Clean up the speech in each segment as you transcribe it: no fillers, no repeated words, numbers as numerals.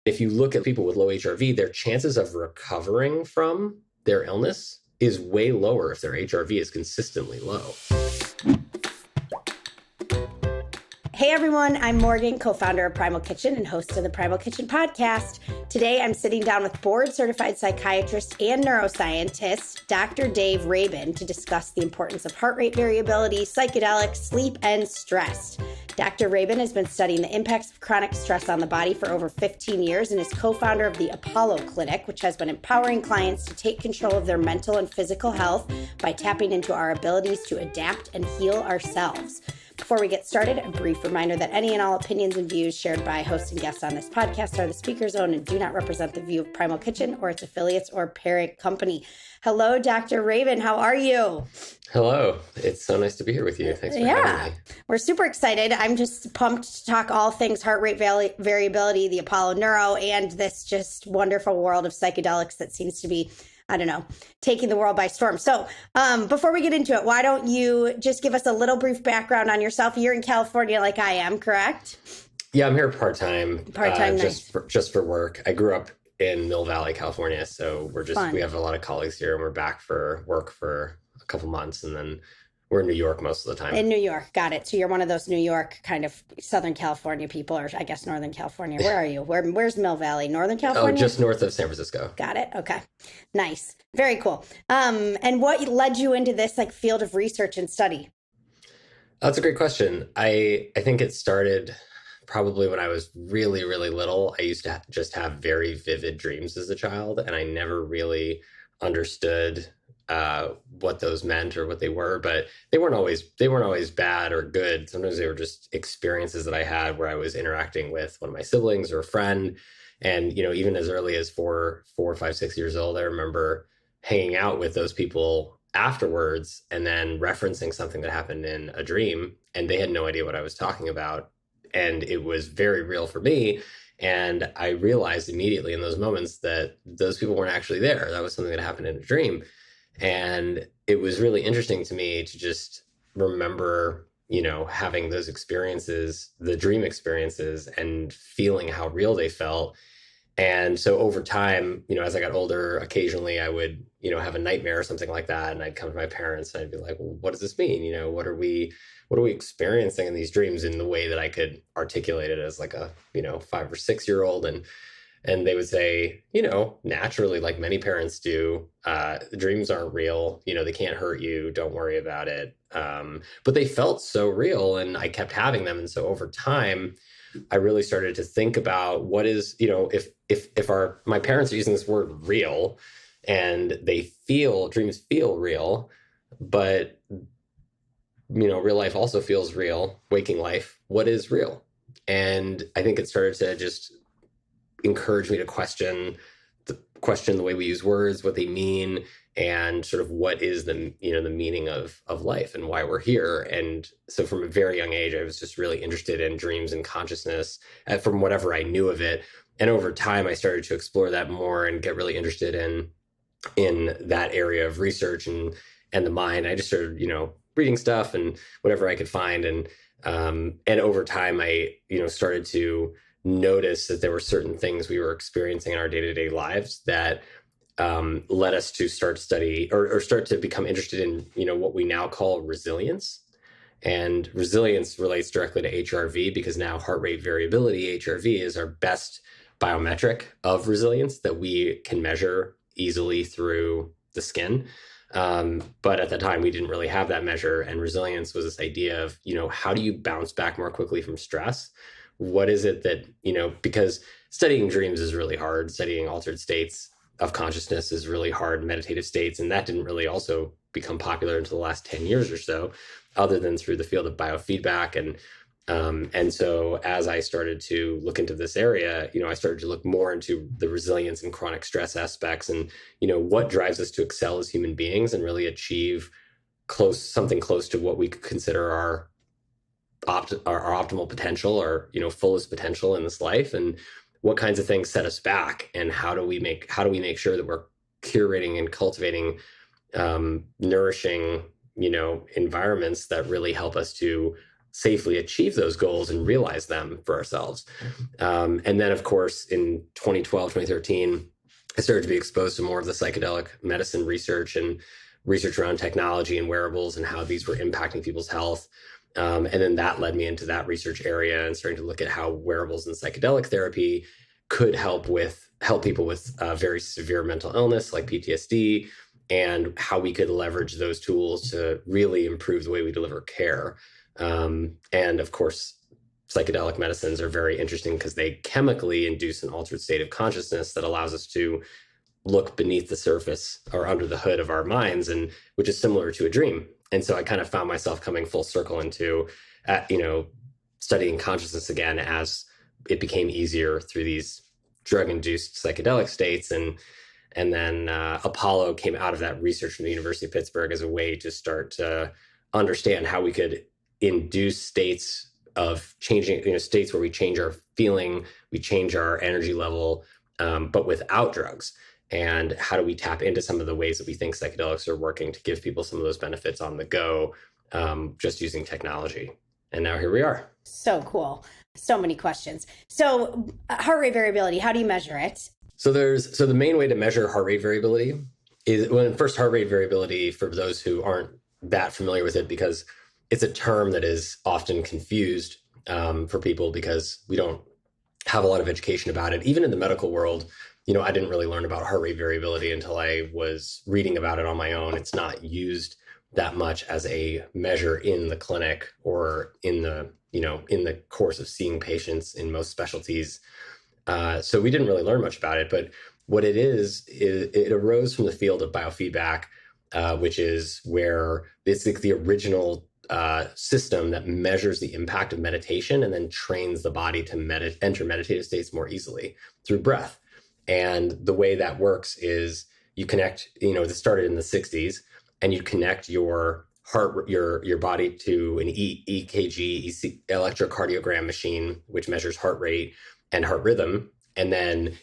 If you look at people with low HRV, their chances of recovering from their illness is way lower if their HRV is consistently low. Hey everyone, I'm Morgan, co-founder of Primal Kitchen and host of the Primal Kitchen podcast. Today I'm sitting down with board-certified psychiatrist and neuroscientist, Dr. Dave Rabin, to discuss the importance of heart rate variability, psychedelics, sleep, and stress. Dr. Rabin has been studying the impacts of chronic stress on the body for over 15 years and is co-founder of the Apollo Clinic, which has been empowering clients to take control of their mental and physical health by tapping into our abilities to adapt and heal ourselves. Before we get started, a brief reminder that any and all opinions and views shared by hosts and guests on this podcast are the speaker's own and do not represent the view of Primal Kitchen or its affiliates or parent company. Hello, Dr. Rabin. How are you? Hello. It's so nice to be here with you. Thanks for having me. We're super excited. I'm just pumped to talk all things heart rate variability, the Apollo Neuro, and this just wonderful world of psychedelics that seems to be, taking the world by storm. So before we get into it, why don't you just give us a little brief background on yourself? You're in California like I am, correct? Yeah, I'm here part-time. Nice. Just for work. I grew up in Mill Valley, California. So we have a lot of colleagues here and we're back for work for a couple months. And then we're in New York most of the time. In New York. Got it. So you're one of those New York kind of Southern California people, or I guess Northern California. Where are you? Where's Mill Valley? Northern California? Oh, just north of San Francisco. Got it. Okay. Nice. Very cool. And what led you into this field of research and study? That's a great question. I think it started probably when I was really, really little. I used to just have very vivid dreams as a child, and I never really understood what those meant or what they were, but they weren't always bad or good. Sometimes they were just experiences that I had where I was interacting with one of my siblings or a friend. And, even as early as 4, 5, 6 years old, I remember hanging out with those people afterwards and then referencing something that happened in a dream, and they had no idea what I was talking about. And it was very real for me. And I realized immediately in those moments that those people weren't actually there. That was something that happened in a dream. And it was really interesting to me to just remember, having those experiences, the dream experiences, and feeling how real they felt. And so over time, as I got older, occasionally I would, have a nightmare or something like that. And I'd come to my parents and I'd be like, well, what does this mean? What are we experiencing in these dreams, in the way that I could articulate it as like a, 5 or 6 year old. And they would say, naturally, like many parents do, dreams aren't real. They can't hurt you. Don't worry about it. But they felt so real, and I kept having them. And so over time, I really started to think about what is, if my parents are using this word real, and dreams feel real, but real life also feels real, waking life, what is real? And I think it started to just encourage me to question the way we use words, what they mean, and sort of what is the meaning of life and why we're here. And so from a very young age, I was just really interested in dreams and consciousness from whatever I knew of it. And over time, I started to explore that more and get really interested in that area of research and the mind. I just started, reading stuff and whatever I could find. And over time, I, started to notice that there were certain things we were experiencing in our day-to-day lives that led us to start study or start to become interested in, what we now call resilience. And resilience relates directly to HRV, because now heart rate variability, HRV, is our best biometric of resilience that we can measure easily through the skin. But at the time, we didn't really have that measure. And resilience was this idea of, how do you bounce back more quickly from stress? What is it that, because studying dreams is really hard. Studying altered states of consciousness is really hard, meditative states. And that didn't really also become popular until the last 10 years or so, other than through the field of biofeedback. And so as I started to look into this area, I started to look more into the resilience and chronic stress aspects and, what drives us to excel as human beings and really achieve something close to what we could consider our optimal potential or, fullest potential in this life, and what kinds of things set us back, and how do we make sure that we're curating and cultivating nourishing, environments that really help us to safely achieve those goals and realize them for ourselves. And then, of course, in 2012, 2013, I started to be exposed to more of the psychedelic medicine research and research around technology and wearables and how these were impacting people's health. And then that led me into that research area and starting to look at how wearables and psychedelic therapy could help people with very severe mental illness like PTSD, and how we could leverage those tools to really improve the way we deliver care. And of course, psychedelic medicines are very interesting because they chemically induce an altered state of consciousness that allows us to look beneath the surface or under the hood of our minds, and which is similar to a dream. And so I kind of found myself coming full circle into, studying consciousness again as it became easier through these drug-induced psychedelic states. And then Apollo came out of that research from the University of Pittsburgh as a way to start to understand how we could induce states of changing, states where we change our feeling, we change our energy level, but without drugs. And how do we tap into some of the ways that we think psychedelics are working to give people some of those benefits on the go, just using technology. And now here we are. So cool. So many questions. So heart rate variability, how do you measure it? So the main way to measure heart rate variability is, first, heart rate variability, for those who aren't that familiar with it, because it's a term that is often confused for people because we don't have a lot of education about it. Even in the medical world, I didn't really learn about heart rate variability until I was reading about it on my own. It's not used that much as a measure in the clinic or in the course of seeing patients in most specialties. So we didn't really learn much about it, but what it is it arose from the field of biofeedback, which is where it's like the original system that measures the impact of meditation and then trains the body to enter meditative states more easily through breath. And the way that works is you connect, this started in the 60s, and you connect your heart, your body to an EKG, electrocardiogram machine, which measures heart rate and heart rhythm. And then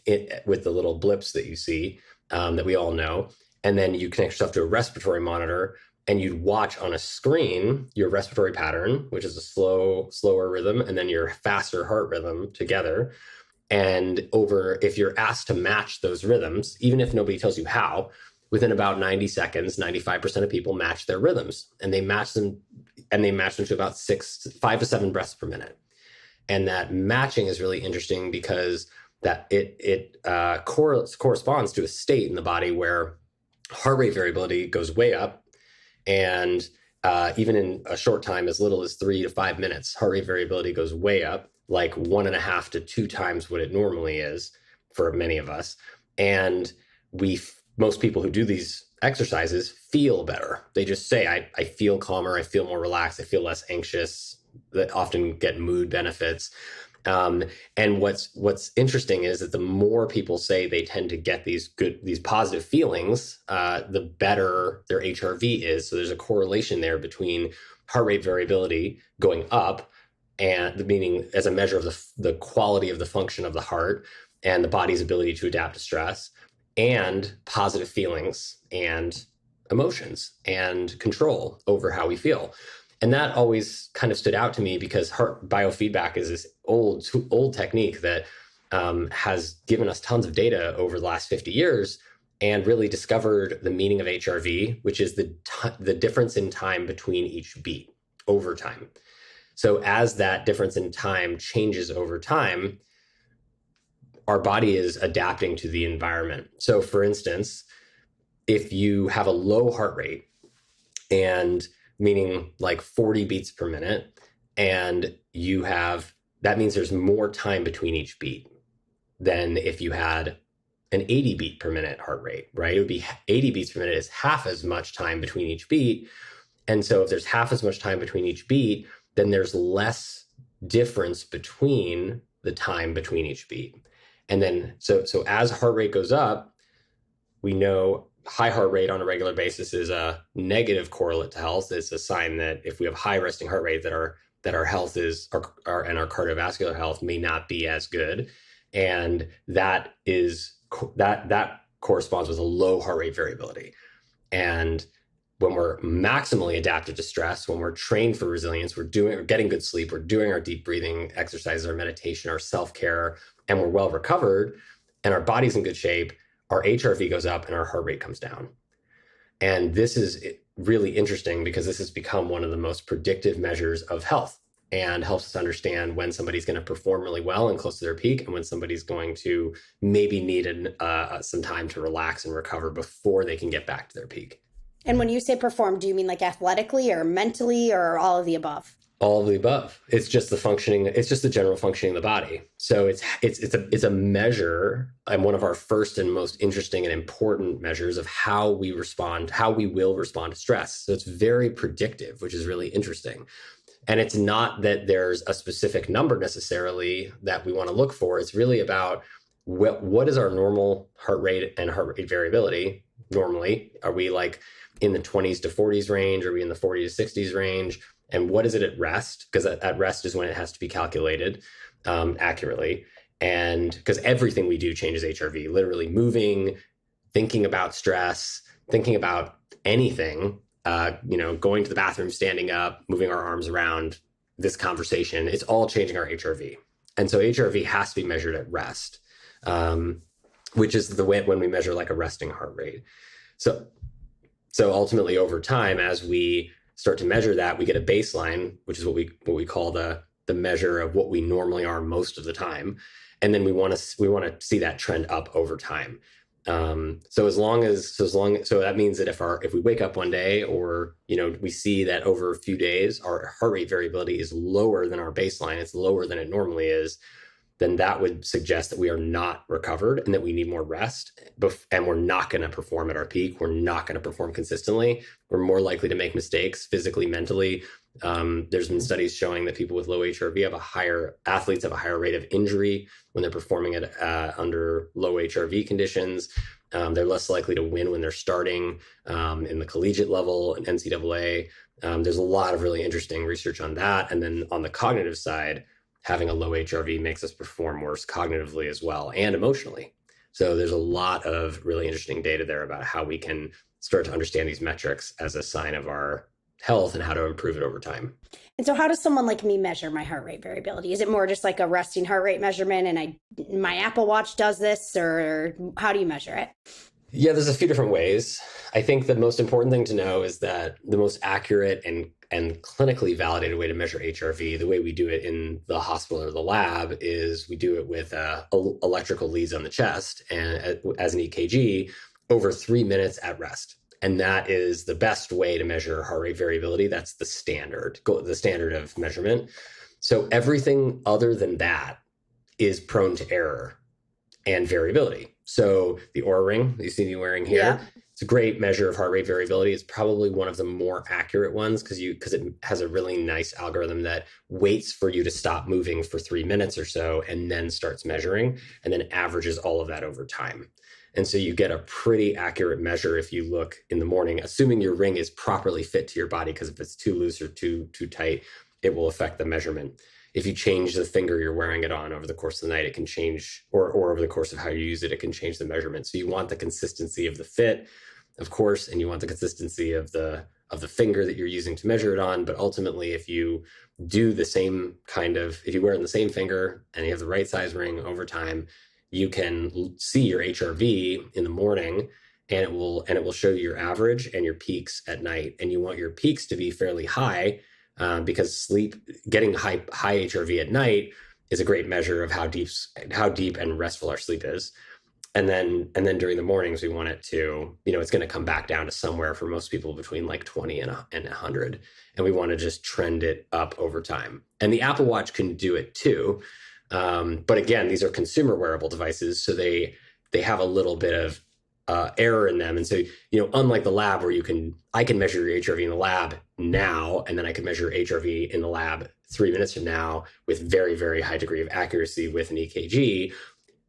with the little blips that you see, that we all know. And then you connect yourself to a respiratory monitor, and you'd watch on a screen your respiratory pattern, which is a slower rhythm, and then your faster heart rhythm together. And if you're asked to match those rhythms, even if nobody tells you how, within about 90 seconds, 95% of people match their rhythms, and they match them to about 5 to 7 breaths per minute. And that matching is really interesting because that it corresponds to a state in the body where heart rate variability goes way up, and even in a short time, as little as 3 to 5 minutes, heart rate variability goes way up, like 1.5 to 2 times what it normally is for many of us. And most people who do these exercises feel better. They just say, I feel calmer, I feel more relaxed, I feel less anxious. That often get mood benefits. And what's interesting is that the more people say they tend to get these positive feelings, the better their HRV is. So there's a correlation there between heart rate variability going up, and meaning as a measure of the quality of the function of the heart and the body's ability to adapt to stress, and positive feelings and emotions and control over how we feel. And that always kind of stood out to me because heart biofeedback is this old technique that has given us tons of data over the last 50 years and really discovered the meaning of HRV, which is the difference in time between each beat over time. So as that difference in time changes over time, our body is adapting to the environment. So for instance, if you have a low heart rate, and meaning like 40 beats per minute, and that means there's more time between each beat than if you had an 80 beat per minute heart rate, right? It would be 80 beats per minute is half as much time between each beat. And so if there's half as much time between each beat, then there's less difference between the time between each beat. And then, so as heart rate goes up, we know high heart rate on a regular basis is a negative correlate to health. It's a sign that if we have high resting heart rate, that our health and our cardiovascular health may not be as good. And that corresponds with a low heart rate variability. And when we're maximally adapted to stress, when we're trained for resilience, we're getting good sleep, we're doing our deep breathing exercises, our meditation, our self-care, and we're well recovered, and our body's in good shape, our HRV goes up and our heart rate comes down. And this is really interesting because this has become one of the most predictive measures of health and helps us understand when somebody's going to perform really well and close to their peak and when somebody's going to maybe need some time to relax and recover before they can get back to their peak. And when you say perform, do you mean like athletically or mentally or all of the above? All of the above. It's just the functioning. It's just the general functioning of the body. So it's a measure, and one of our first and most interesting and important measures of how we will respond to stress. So it's very predictive, which is really interesting. And it's not that there's a specific number necessarily that we want to look for. It's really about what is our normal heart rate and heart rate variability. Normally, are we like in the 20s to 40s range? Are we in the 40s to 60s range? And what is it at rest? Because at rest is when it has to be calculated accurately. And because everything we do changes HRV, literally moving, thinking about stress, thinking about anything, going to the bathroom, standing up, moving our arms around, this conversation, it's all changing our HRV. And so HRV has to be measured at rest, which is the way when we measure like a resting heart rate. So ultimately over time, as we start to measure that, we get a baseline, which is what we call the measure of what we normally are most of the time, and then we want to see that trend up over time. So that means that if we wake up one day, or we see that over a few days our heart rate variability is lower than our baseline, it's lower than it normally is, then that would suggest that we are not recovered and that we need more rest, and we're not going to perform at our peak. We're not going to perform consistently. We're more likely to make mistakes physically, mentally. There's been studies showing that people with low HRV athletes have a higher rate of injury when they're performing under low HRV conditions. They're less likely to win when they're starting in the collegiate level and NCAA. There's a lot of really interesting research on that. And then on the cognitive side, having a low HRV makes us perform worse cognitively as well and emotionally. So there's a lot of really interesting data there about how we can start to understand these metrics as a sign of our health and how to improve it over time. And so how does someone like me measure my heart rate variability? Is it more just like a resting heart rate measurement and my Apple Watch does this, or how do you measure it? Yeah, there's a few different ways. I think the most important thing to know is that the most accurate and clinically validated way to measure HRV, the way we do it in the hospital or the lab, is we do it with electrical leads on the chest and as an EKG over 3 minutes at rest. And that is the best way to measure heart rate variability. That's the standard of measurement. So everything other than that is prone to error and variability. So the Oura Ring that you see me wearing here, yeah, it's a great measure of heart rate variability. It's probably one of the more accurate ones because it has a really nice algorithm that waits for you to stop moving for 3 minutes or so and then starts measuring and then averages all of that over time. And so you get a pretty accurate measure if you look in the morning, assuming your ring is properly fit to your body, because if it's too loose or too tight, it will affect the measurement. If you change the finger you're wearing it on over the course of the night, it can change, or over the course of how you use it, it can change the measurement. So you want the consistency of the fit, of course, and you want the consistency of the finger that you're using to measure it on. But ultimately, if you do if you wear it on the same finger and you have the right size ring over time, you can see your HRV in the morning, and it will show you your average and your peaks at night. And you want your peaks to be fairly high, because getting high HRV at night is a great measure of how deep and restful our sleep is. And then during the mornings, we want it to, it's going to come back down to somewhere for most people between like 20 and 100. And we want to just trend it up over time. And the Apple Watch can do it too. But again, these are consumer wearable devices, so they have a little bit of error in them. And so, unlike the lab where I can measure your HRV in the lab now, and then I can measure HRV in the lab 3 minutes from now with very, very high degree of accuracy with an EKG,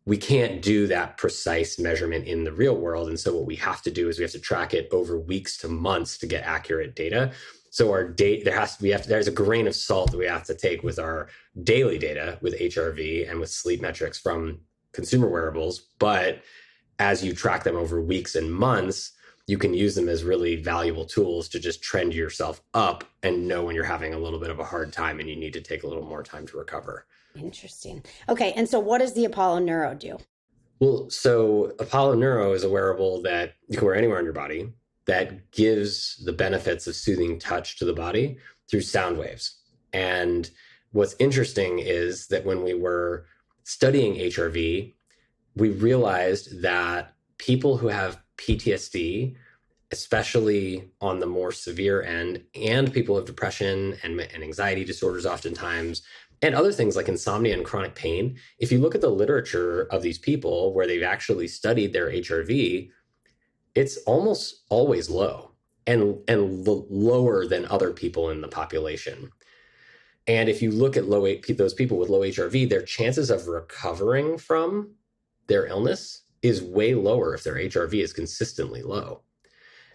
we can't do that precise measurement in the real world. And so what we have to do is we have to track it over weeks to months to get accurate data. So there's a grain of salt that we have to take with our daily data with HRV and with sleep metrics from consumer wearables. But as you track them over weeks and months, you can use them as really valuable tools to just trend yourself up and know when you're having a little bit of a hard time and you need to take a little more time to recover. Interesting. Okay. And so what does the Apollo Neuro do? Well, so Apollo Neuro is a wearable that you can wear anywhere on your body that gives the benefits of soothing touch to the body through sound waves. And what's interesting is that when we were studying HRV, we realized that people who have PTSD, especially on the more severe end, and people with depression and anxiety disorders oftentimes, and other things like insomnia and chronic pain, if you look at the literature of these people where they've actually studied their HRV, it's almost always low and lower than other people in the population. And if you look at those people with low HRV, their chances of recovering from their illness is way lower if their HRV is consistently low.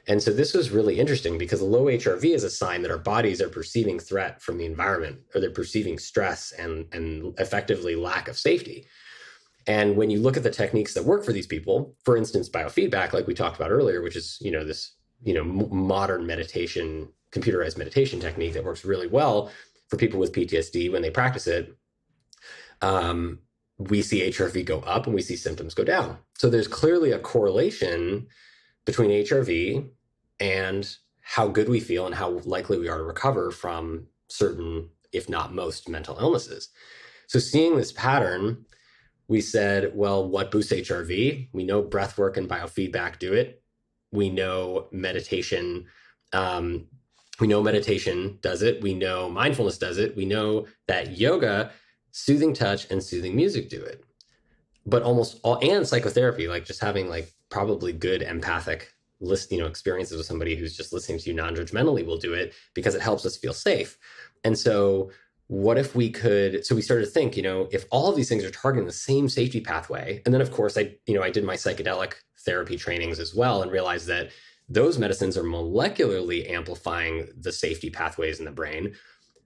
And so this was really interesting because a low HRV is a sign that our bodies are perceiving threat from the environment, or they're perceiving stress and effectively lack of safety. And when you look at the techniques that work for these people, for instance, biofeedback, like we talked about earlier, which is, this, modern meditation, computerized meditation technique that works really well for people with PTSD when they practice it, we see HRV go up and we see symptoms go down. So there's clearly a correlation between HRV and how good we feel and how likely we are to recover from certain, if not most, mental illnesses. So seeing this pattern, we said, well, what boosts HRV? We know breath work and biofeedback do it. We know meditation. We know meditation does it. We know mindfulness does it. We know that yoga, soothing touch, and soothing music do it. But almost all, and psychotherapy, like just having like probably good empathic experiences with somebody who's just listening to you non-judgmentally will do it because it helps us feel safe. And so what if we could, so we started to think, if all of these things are targeting the same safety pathway, and then of course I did my psychedelic therapy trainings as well and realized that those medicines are molecularly amplifying the safety pathways in the brain.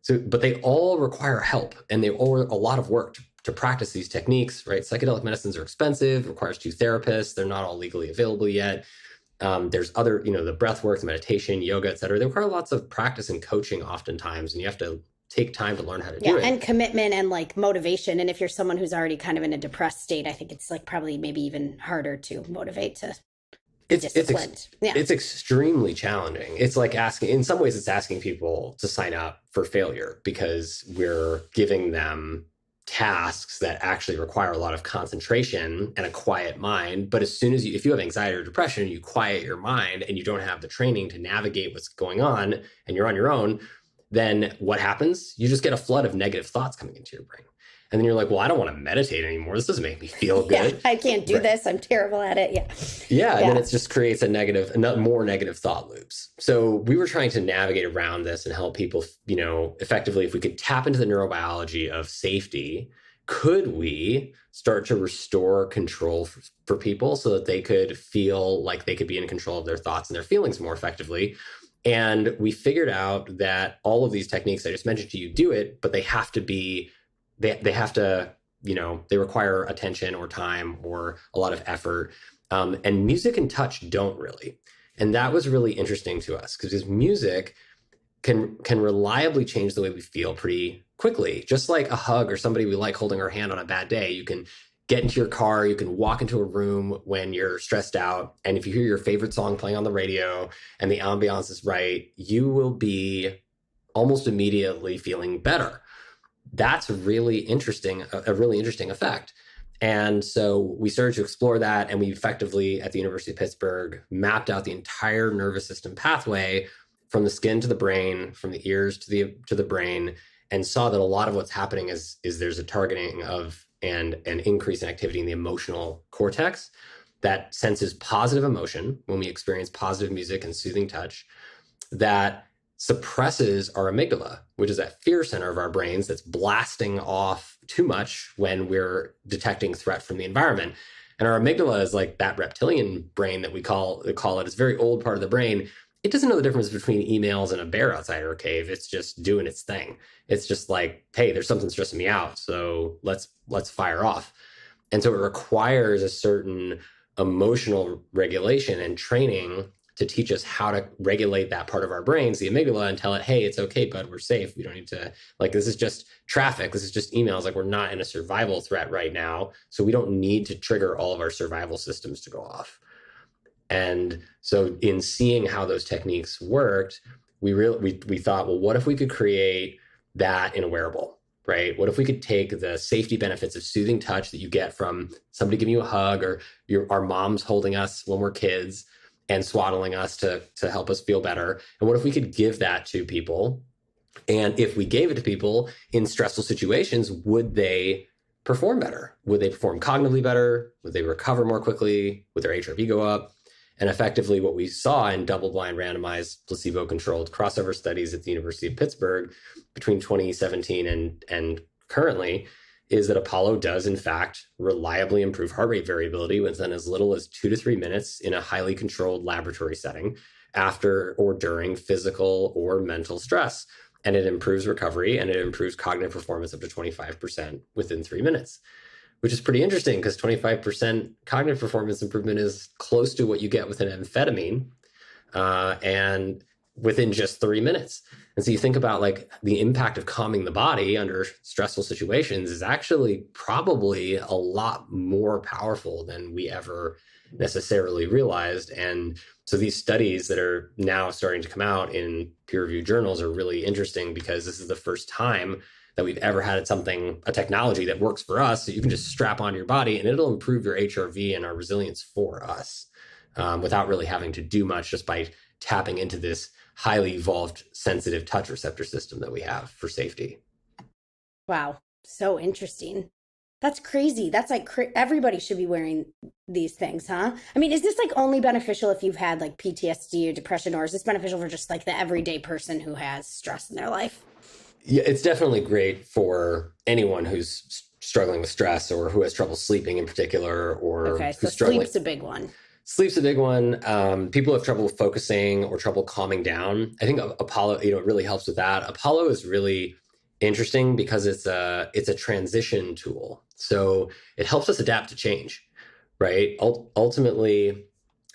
So, but they all require help and they all a lot of work to practice these techniques, right? Psychedelic medicines are expensive, requires 2 therapists. They're not all legally available yet. There's other, the breath work, the meditation, yoga, et cetera. They require lots of practice and coaching oftentimes, and you have to take time to learn how to do it. And commitment and like motivation. And if you're someone who's already kind of in a depressed state, I think it's like probably maybe even harder to motivate to It's extremely challenging. It's like in some ways it's asking people to sign up for failure because we're giving them tasks that actually require a lot of concentration and a quiet mind. But as soon as if you have anxiety or depression, you quiet your mind and you don't have the training to navigate what's going on and you're on your own, then what happens? You just get a flood of negative thoughts coming into your brain. And then you're like, well, I don't want to meditate anymore. This doesn't make me feel good. Yeah, I can't do this. I'm terrible at it. Yeah. And then it just creates more negative thought loops. So we were trying to navigate around this and help people, effectively, if we could tap into the neurobiology of safety, could we start to restore control for people so that they could feel like they could be in control of their thoughts and their feelings more effectively? And we figured out that all of these techniques I just mentioned to you do it, but they have to be they have to, they require attention or time or a lot of effort. And music and touch don't really. And that was really interesting to us because music can reliably change the way we feel pretty quickly. Just like a hug or somebody we like holding our hand on a bad day. You can get into your car, you can walk into a room when you're stressed out. And if you hear your favorite song playing on the radio and the ambiance is right, you will be almost immediately feeling better. That's really interesting, a really interesting effect. And so we started to explore that, and we effectively, at the University of Pittsburgh, mapped out the entire nervous system pathway from the skin to the brain, from the ears to the brain, and saw that a lot of what's happening is there's a targeting of and an increase in activity in the emotional cortex that senses positive emotion when we experience positive music and soothing touch, that suppresses our amygdala, which is that fear center of our brains that's blasting off too much when we're detecting threat from the environment. And our amygdala is like that reptilian brain that we call it. It's a very old part of the brain. It doesn't know the difference between emails and a bear outside our cave. It's just doing its thing. It's just like, hey, there's something stressing me out, so let's fire off. And so it requires a certain emotional regulation and training to teach us how to regulate that part of our brains, the amygdala, and tell it, hey, it's okay, bud, we're safe. We don't need to, like, this is just traffic. This is just emails. Like, we're not in a survival threat right now. So we don't need to trigger all of our survival systems to go off. And so in seeing how those techniques worked, we thought, well, what if we could create that in a wearable, right? What if we could take the safety benefits of soothing touch that you get from somebody giving you a hug, or our moms holding us when we're kids and swaddling us to help us feel better? And what if we could give that to people? And if we gave it to people in stressful situations, would they perform better? Would they perform cognitively better? Would they recover more quickly? Would their HRV go up? And effectively, what we saw in double-blind, randomized, placebo-controlled crossover studies at the University of Pittsburgh between 2017 and currently is that Apollo does, in fact, reliably improve heart rate variability within as little as 2 to 3 minutes in a highly controlled laboratory setting after or during physical or mental stress. And it improves recovery, and it improves cognitive performance up to 25% within 3 minutes, which is pretty interesting because 25% cognitive performance improvement is close to what you get with an amphetamine, and within just 3 minutes. And so you think about, like, the impact of calming the body under stressful situations is actually probably a lot more powerful than we ever necessarily realized. And so these studies that are now starting to come out in peer-reviewed journals are really interesting because this is the first time that we've ever had a technology that works for us. So you can just strap onto your body and it'll improve your HRV and our resilience for us, without really having to do much, just by tapping into this highly evolved sensitive touch receptor system that we have for safety. Wow. So interesting. That's crazy. That's like everybody should be wearing these things, huh? I mean, is this like only beneficial if you've had like PTSD or depression, or is this beneficial for just like the everyday person who has stress in their life? Yeah, it's definitely great for anyone who's struggling with stress or who has trouble sleeping in particular, or okay, so who's struggling. Sleep's a big one. Sleep's a big one. People have trouble focusing or trouble calming down. I think Apollo, it really helps with that. Apollo is really interesting because it's a transition tool. So it helps us adapt to change, right? Ultimately,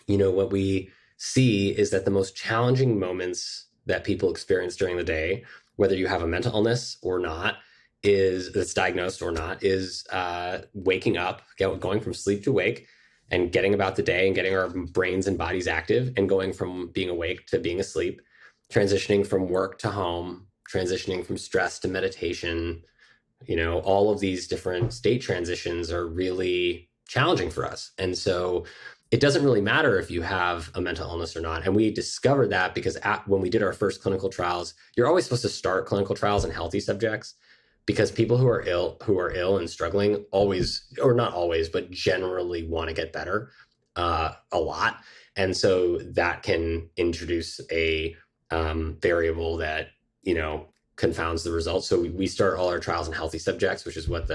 what we see is that the most challenging moments that people experience during the day, whether you have a mental illness or not, that's diagnosed or not, is waking up, going from sleep to wake, and getting about the day and getting our brains and bodies active, and going from being awake to being asleep, transitioning from work to home, transitioning from stress to meditation. All of these different state transitions are really challenging for us. And so it doesn't really matter if you have a mental illness or not. And we discovered that because when we did our first clinical trials, you're always supposed to start clinical trials in healthy subjects, because people who are ill and struggling always, or not always, but generally want to get better a lot. And so that can introduce a variable that, confounds the results. So we start all our trials in healthy subjects, which is what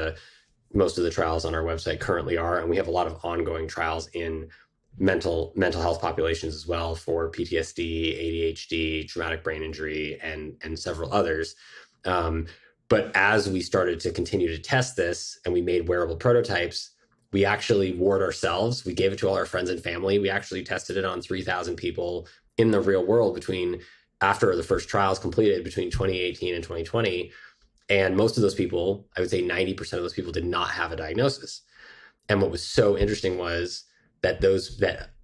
most of the trials on our website currently are. And we have a lot of ongoing trials in mental health populations as well, for PTSD, ADHD, traumatic brain injury, and several others. But as we started to continue to test this and we made wearable prototypes, we actually wore it ourselves. We gave it to all our friends and family. We actually tested it on 3,000 people in the real world after the first trials completed between 2018 and 2020. And most of those people, I would say 90% of those people, did not have a diagnosis. And what was so interesting was that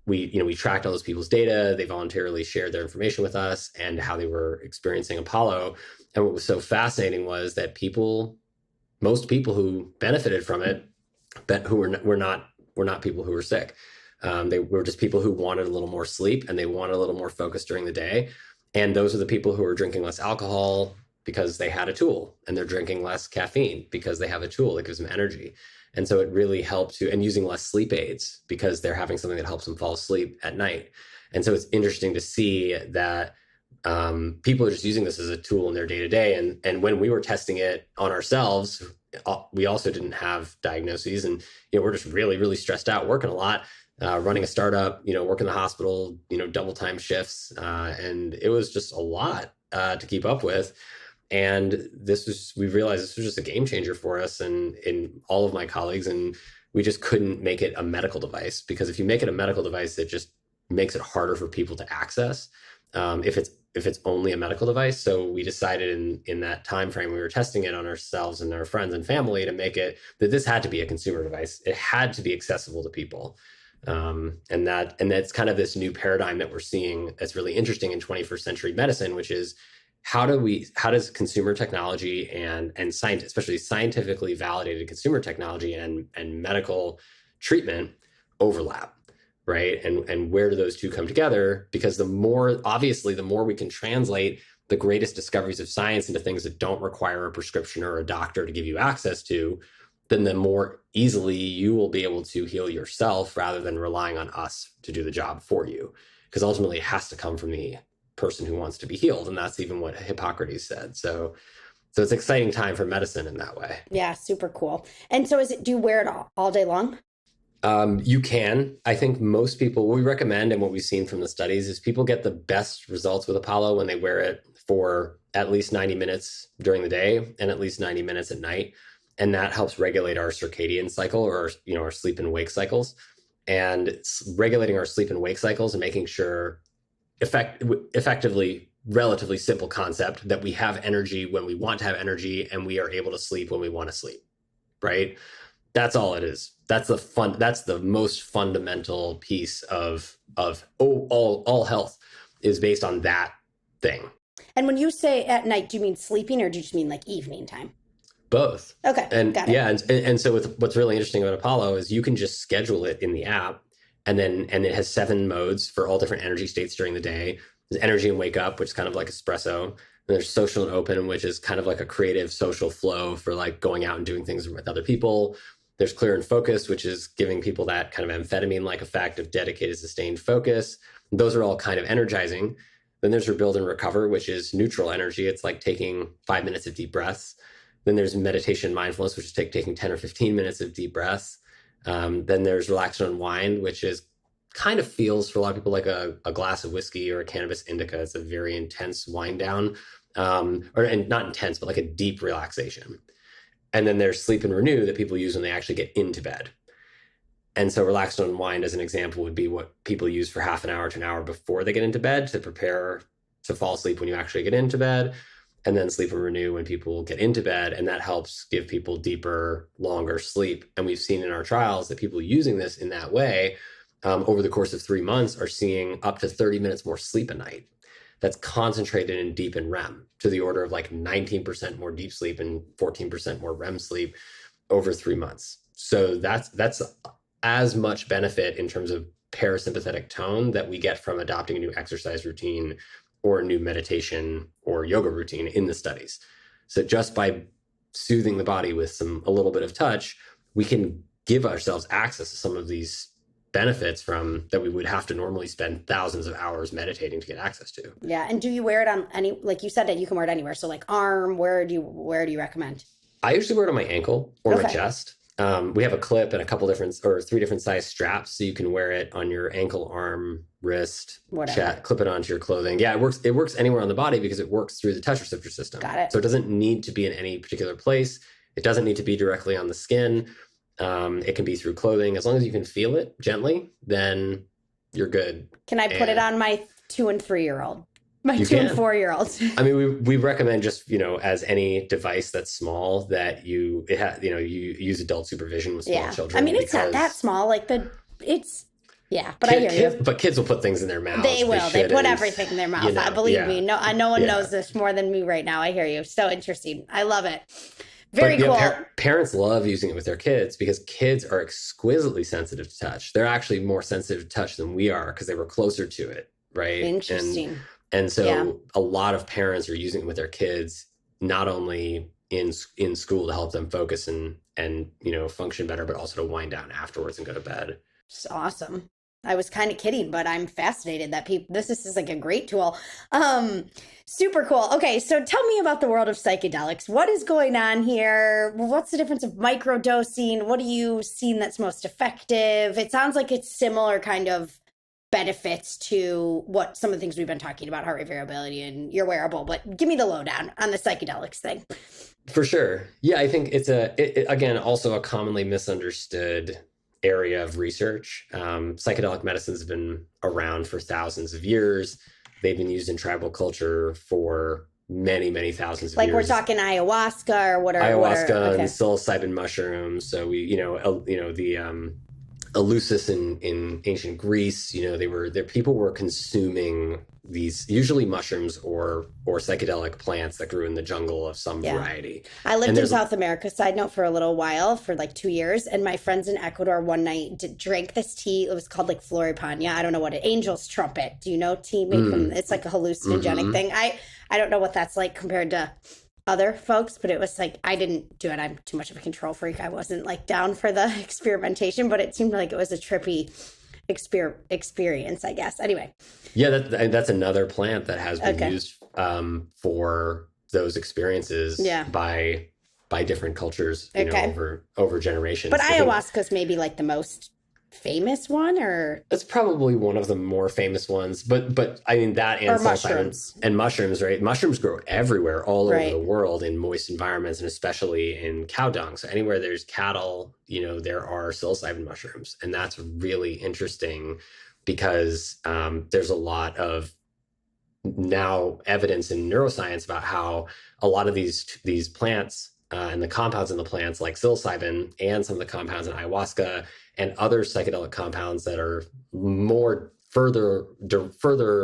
we tracked all those people's data. They voluntarily shared their information with us and how they were experiencing Apollo. And what was so fascinating was that most people who benefited from it, but who were not people who were sick. They were just people who wanted a little more sleep and they wanted a little more focus during the day. And those are the people who are drinking less alcohol because they had a tool, and they're drinking less caffeine because they have a tool that gives them energy. And so it really helped and using less sleep aids because they're having something that helps them fall asleep at night. And so it's interesting to see that people are just using this as a tool in their day-to-day. And when we were testing it on ourselves, we also didn't have diagnoses, and we're just really, really stressed out, working a lot, running a startup, working the hospital, double time shifts, and it was just a lot to keep up with. And we realized this was just a game changer for us and in all of my colleagues, and we just couldn't make it a medical device, because if you make it a medical device, it just makes it harder for people to access if it's only a medical device. So we decided in that time frame we were testing it on ourselves and our friends and family to make it that this had to be a consumer device. It had to be accessible to people. And that's kind of this new paradigm that we're seeing that's really interesting in 21st century medicine, which is how does consumer technology and science, especially scientifically validated consumer technology and medical treatment overlap, right? And where do those two come together? Because the more we can translate the greatest discoveries of science into things that don't require a prescription or a doctor to give you access to, then the more easily you will be able to heal yourself rather than relying on us to do the job for you. Because ultimately it has to come from the person who wants to be healed. And that's even what Hippocrates said. So it's an exciting time for medicine in that way. Yeah, super cool. And so do you wear it all day long? You can. I think most people, what we recommend and what we've seen from the studies is people get the best results with Apollo when they wear it for at least 90 minutes during the day and at least 90 minutes at night. And that helps regulate our circadian cycle or, our sleep and wake cycles. And it's regulating our sleep and wake cycles and making sure effectively, relatively simple concept that we have energy when we want to have energy and we are able to sleep when we want to sleep, right? That's all it is. That's the most fundamental piece of all health is based on that thing. And when you say at night, do you mean sleeping or do you just mean like evening time? Both. Okay. And got it. yeah, and so what's really interesting about Apollo is you can just schedule it in the app, and it has 7 modes for all different energy states during the day. There's energy and wake up, which is kind of like espresso. And there's social and open, which is kind of like a creative social flow for like going out and doing things with other people. There's clear and focused, which is giving people that kind of amphetamine-like effect of dedicated, sustained focus. Those are all kind of energizing. Then there's rebuild and recover, which is neutral energy. It's like taking 5 minutes of deep breaths. Then there's meditation mindfulness, which is taking 10 or 15 minutes of deep breaths. Then there's relax and unwind, which is kind of feels for a lot of people like a glass of whiskey or a cannabis indica. It's a very intense wind down, and not intense, but like a deep relaxation. And then there's sleep and renew that people use when they actually get into bed. And so relax and unwind, as an example, would be what people use for half an hour to an hour before they get into bed to prepare to fall asleep when you actually get into bed. And then sleep and renew when people get into bed. And that helps give people deeper, longer sleep. And we've seen in our trials that people using this in that way over the course of 3 months are seeing up to 30 minutes more sleep a night. That's concentrated in deep and REM to the order of like 19% more deep sleep and 14% more REM sleep over 3 months. So that's as much benefit in terms of parasympathetic tone that we get from adopting a new exercise routine or a new meditation or yoga routine in the studies. So just by soothing the body with a little bit of touch, we can give ourselves access to some of these benefits from that we would have to normally spend thousands of hours meditating to get access to. Yeah. And do you wear it on any, like you said that you can wear it anywhere. So like arm, where do you recommend? I usually wear it on my ankle or my chest. We have a clip and a couple different or 3 different size straps. So you can wear it on your ankle, arm, wrist, chest, clip it onto your clothing. Yeah, it works anywhere on the body because it works through the touch receptor system. Got it. So it doesn't need to be in any particular place. It doesn't need to be directly on the skin. It can be through clothing. As long as you can feel it gently, then you're good. Can I put it on my 2 and 3-year-old? My 2 and 4-year-olds. I mean, we recommend just, as any device that's small that you use adult supervision with small children. I mean, it's not that small. Like but I hear you. But kids will put things in their mouths. They will. They put everything in their mouth. Believe me. No one knows this more than me right now. I hear you. So interesting. I love it. Very cool. Parents love using it with their kids because kids are exquisitely sensitive to touch. They're actually more sensitive to touch than we are because they were closer to it, right? Interesting. And so a lot of parents are using it with their kids, not only in school to help them focus and function better, but also to wind down afterwards and go to bed. It's awesome. I was kind of kidding, but I'm fascinated that this is like a great tool. Super cool. Okay, so tell me about the world of psychedelics. What is going on here? What's the difference of microdosing? What are you seeing that's most effective? It sounds like it's similar kind of benefits to what some of the things we've been talking about, heart rate variability and your wearable, but give me the lowdown on the psychedelics thing. For sure. Yeah, I think it's again, also a commonly misunderstood area of research. Psychedelic medicines have been around for thousands of years. They've been used in tribal culture for many, many thousands of Like years. we're talking ayahuasca or what are Ayahuasca okay. and psilocybin mushrooms. So the Eleusis in ancient Greece, people were consuming these usually mushrooms or psychedelic plants that grew in the jungle of some variety. I lived in South America, side note, for a little while, for like 2 years, and my friends in Ecuador one night drank this tea. It was called like Floripana. I don't know what Angel's trumpet. Do you know tea made from? It's like a hallucinogenic thing. I don't know what that's like compared to other folks, but it was like, I didn't do it. I'm too much of a control freak. I wasn't like down for the experimentation, but it seemed like it was a trippy experience, I guess. Anyway. Yeah, that's another plant that has been used for those experiences by different cultures, over generations. But ayahuasca's maybe like the most famous one, or it's probably one of the more famous ones, but I mean that and mushrooms, right? Mushrooms grow everywhere, all over the world, in moist environments, and especially in cow dung. So anywhere there's cattle, there are psilocybin mushrooms, and that's really interesting because there's a lot of now evidence in neuroscience about how a lot of these plants and the compounds in the plants, like psilocybin and some of the compounds in ayahuasca and other psychedelic compounds that are more further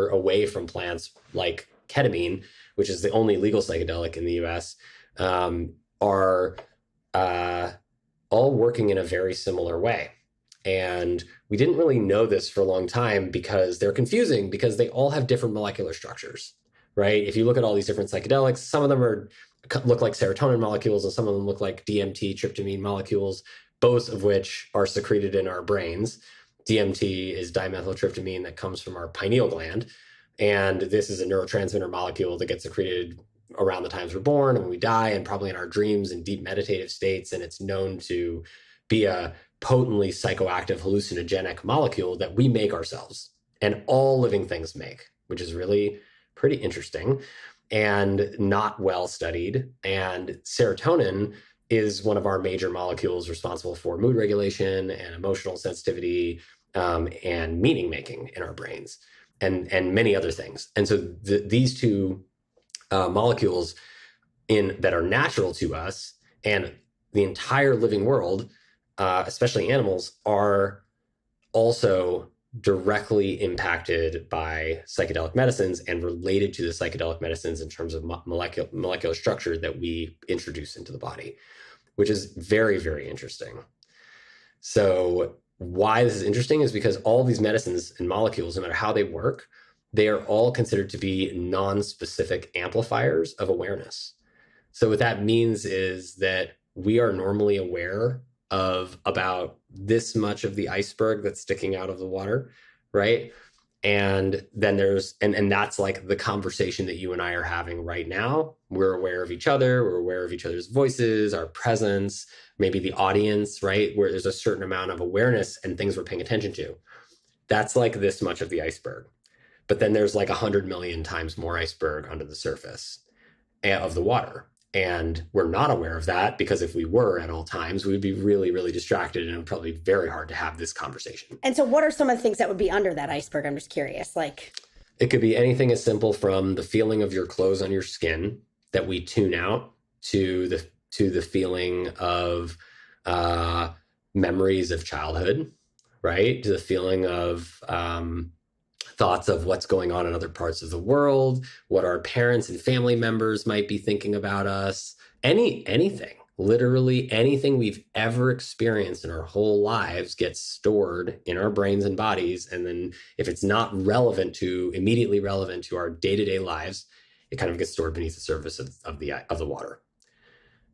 away from plants, like ketamine, which is the only legal psychedelic in the US, are all working in a very similar way. And we didn't really know this for a long time because they're confusing, because they all have different molecular structures, right? If you look at all these different psychedelics, some of them look like serotonin molecules, and some of them look like DMT, tryptamine molecules, both of which are secreted in our brains. DMT is dimethyltryptamine that comes from our pineal gland. And this is a neurotransmitter molecule that gets secreted around the times we're born and when we die, and probably in our dreams and deep meditative states. And it's known to be a potently psychoactive hallucinogenic molecule that we make ourselves and all living things make, which is really pretty interesting and not well studied. And serotonin is one of our major molecules responsible for mood regulation and emotional sensitivity, and meaning making in our brains, and many other things. And so these two molecules that are natural to us and the entire living world, especially animals, are also directly impacted by psychedelic medicines and related to the psychedelic medicines in terms of molecular structure that we introduce into the body, which is very, very interesting. So why this is interesting is because all these medicines and molecules, no matter how they work, they are all considered to be non-specific amplifiers of awareness. So what that means is that we are normally aware of about this much of the iceberg that's sticking out of the water, right? And then and that's like the conversation that you and I are having right now. We're aware of each other, we're aware of each other's voices, our presence, maybe the audience, right? Where there's a certain amount of awareness and things we're paying attention to. That's like this much of the iceberg. But then there's like 100 million times more iceberg under the surface of the water. And we're not aware of that, because if we were at all times, we would be really, really distracted, and it would probably be very hard to have this conversation. And so what are some of the things that would be under that iceberg? I'm just curious. Like, it could be anything as simple from the feeling of your clothes on your skin that we tune out to the feeling of memories of childhood, right? To the feeling of thoughts of what's going on in other parts of the world, what our parents and family members might be thinking about us, anything, literally anything we've ever experienced in our whole lives gets stored in our brains and bodies. And then if it's not immediately relevant to our day-to-day lives, it kind of gets stored beneath the surface of the water,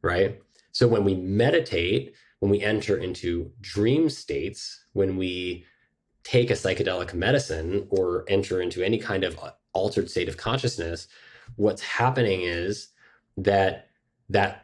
right? So when we meditate, when we enter into dream states, when we take a psychedelic medicine or enter into any kind of altered state of consciousness, what's happening is that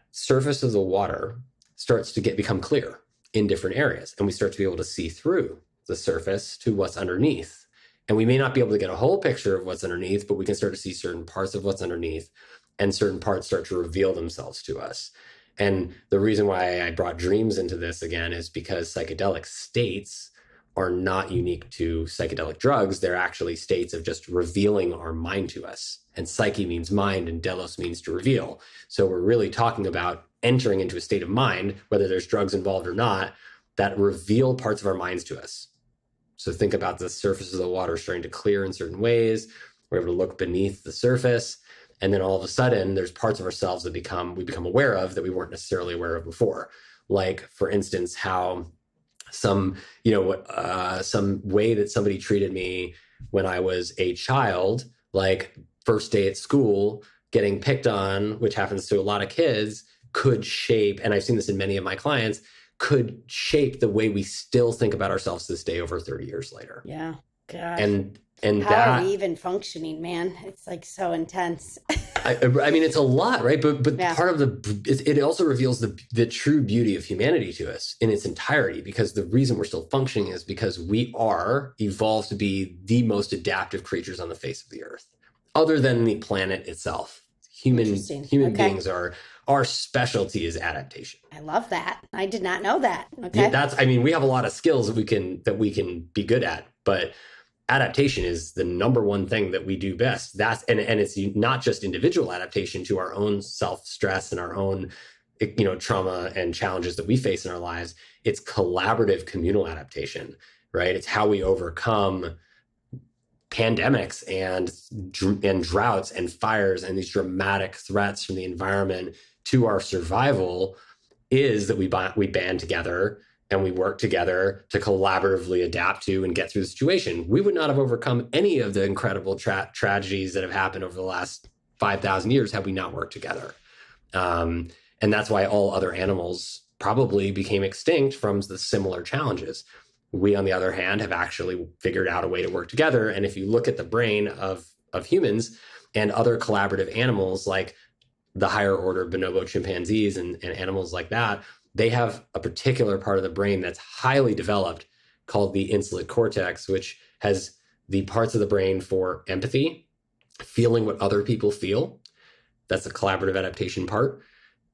surface of the water starts to become clear in different areas, and we start to be able to see through the surface to what's underneath. And we may not be able to get a whole picture of what's underneath, but we can start to see certain parts of what's underneath, and certain parts start to reveal themselves to us. And the reason why I brought dreams into this again is because psychedelic states are not unique to psychedelic drugs. They're actually states of just revealing our mind to us. And psyche means mind, and delos means to reveal. So we're really talking about entering into a state of mind, whether there's drugs involved or not, that reveal parts of our minds to us. So think about the surface of the water starting to clear in certain ways. We're able to look beneath the surface. And then all of a sudden, there's parts of ourselves that we become aware of that we weren't necessarily aware of before. Like, for instance, how some way that somebody treated me when I was a child, like first day at school, getting picked on, which happens to a lot of kids, could shape, and I've seen this in many of my clients, could shape the way we still think about ourselves this day over 30 years later. Yeah. God. And how that, are we even functioning, man? It's like so intense. I mean, it's a lot, right? But Yeah. part of it also reveals the true beauty of humanity to us in its entirety, because the reason we're still functioning is because we are evolved to be the most adaptive creatures on the face of the earth, other than the planet itself. Human beings are, our specialty is adaptation. I love that. I did not know that. Okay. Yeah, we have a lot of skills that we can be good at, but adaptation is the number one thing that we do best. And it's not just individual adaptation to our own self-stress and our own, trauma and challenges that we face in our lives. It's collaborative communal adaptation, right? It's how we overcome pandemics and droughts and fires and these dramatic threats from the environment to our survival, is that we band together and we work together to collaboratively adapt to and get through the situation. We would not have overcome any of the incredible tragedies that have happened over the last 5,000 years had we not worked together. And that's why all other animals probably became extinct from the similar challenges. We, on the other hand, have actually figured out a way to work together. And if you look at the brain of humans and other collaborative animals, like the higher order bonobo chimpanzees and animals like that, they have a particular part of the brain that's highly developed called the insular cortex, which has the parts of the brain for empathy, feeling what other people feel. That's the collaborative adaptation part.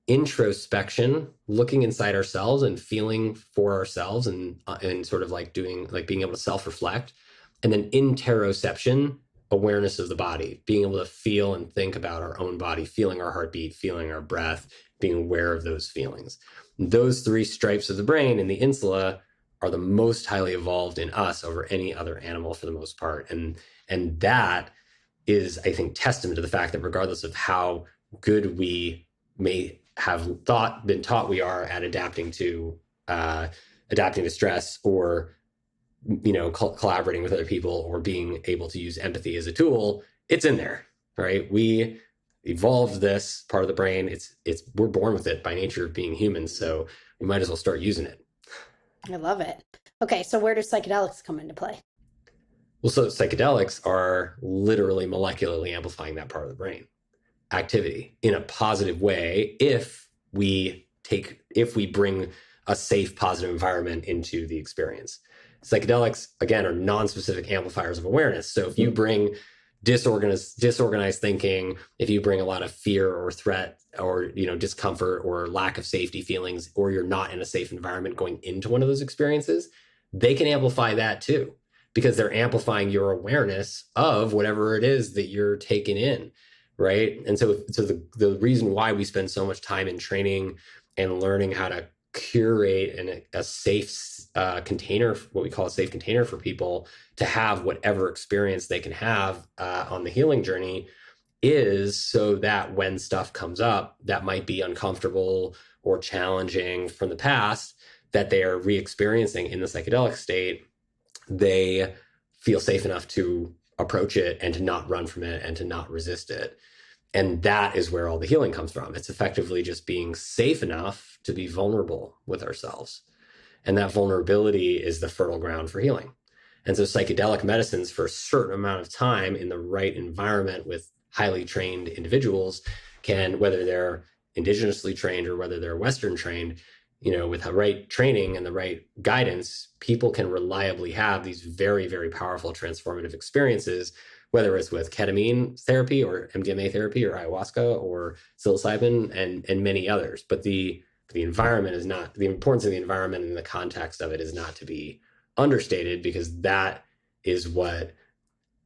Introspection, looking inside ourselves and feeling for ourselves and sort of being able to self-reflect. And then interoception, awareness of the body, being able to feel and think about our own body, feeling our heartbeat, feeling our breath, being aware of those feelings. Those three stripes of the brain in the insula are the most highly evolved in us over any other animal for the most part. And that is, I think, testament to the fact that regardless of how good we may have been taught we are at adapting to stress, or collaborating with other people, or being able to use empathy as a tool, it's in there, right? We evolved this part of the brain. We're born with it by nature of being humans, so we might as well start using it. I love it. Okay, so where do psychedelics come into play? Well, so psychedelics are literally molecularly amplifying that part of the brain activity in a positive way if we bring a safe, positive environment into the experience. Psychedelics, again, are non-specific amplifiers of awareness. So if you bring disorganized thinking, if you bring a lot of fear or threat or discomfort or lack of safety feelings, or you're not in a safe environment going into one of those experiences, they can amplify that too, because they're amplifying your awareness of whatever it is that you're taking in, right? And so the reason why we spend so much time in training and learning how to curate a safe container, what we call a safe container for people to have whatever experience they can have on the healing journey, is so that when stuff comes up that might be uncomfortable or challenging from the past that they are re-experiencing in the psychedelic state, they feel safe enough to approach it and to not run from it and to not resist it. And that is where all the healing comes from. It's effectively just being safe enough to be vulnerable with ourselves. And that vulnerability is the fertile ground for healing. And so psychedelic medicines, for a certain amount of time in the right environment with highly trained individuals, can, whether they're indigenously trained or whether they're Western trained, with the right training and the right guidance, people can reliably have these very, very powerful transformative experiences whether it's with ketamine therapy or MDMA therapy or ayahuasca or psilocybin and many others. But the environment is not, the importance of the environment and the context of it is not to be understated, because that is what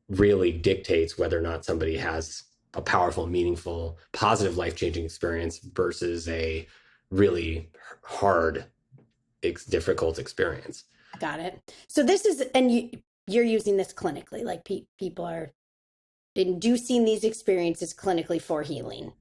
really dictates whether or not somebody has a powerful, meaningful, positive, life-changing experience versus a really hard, difficult experience. Got it. So this is, and you're using this clinically, like people are inducing these experiences clinically for healing.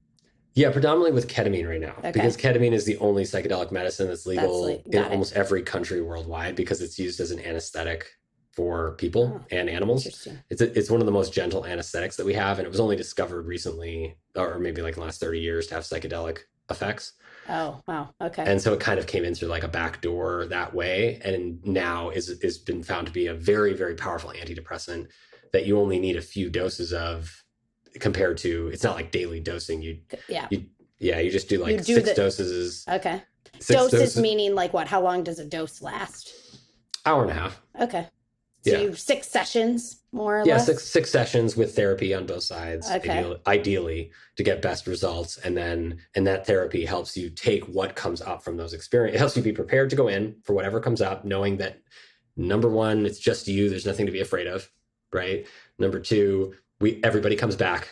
Yeah, predominantly with ketamine right now, because ketamine is the only psychedelic medicine that's legal in almost every country worldwide, because it's used as an anesthetic for people and animals. It's one of the most gentle anesthetics that we have, and it was only discovered recently, or maybe like in the last 30 years, to have psychedelic effects. Oh, wow. Okay. And so it kind of came in through like a back door that way, and now is been found to be a very, very powerful antidepressant that you only need a few doses of, compared to, it's not like daily dosing. You just do like six doses. Okay. Doses meaning like what? How long does a dose last? Hour and a half. Okay. So you 6 sessions, more or less? Yeah, six sessions with therapy on both sides, ideally, to get best results. And that therapy helps you take what comes up from those experiences. It helps you be prepared to go in for whatever comes up, knowing that, number one, it's just you. There's nothing to be afraid of, right? Number two, everybody comes back.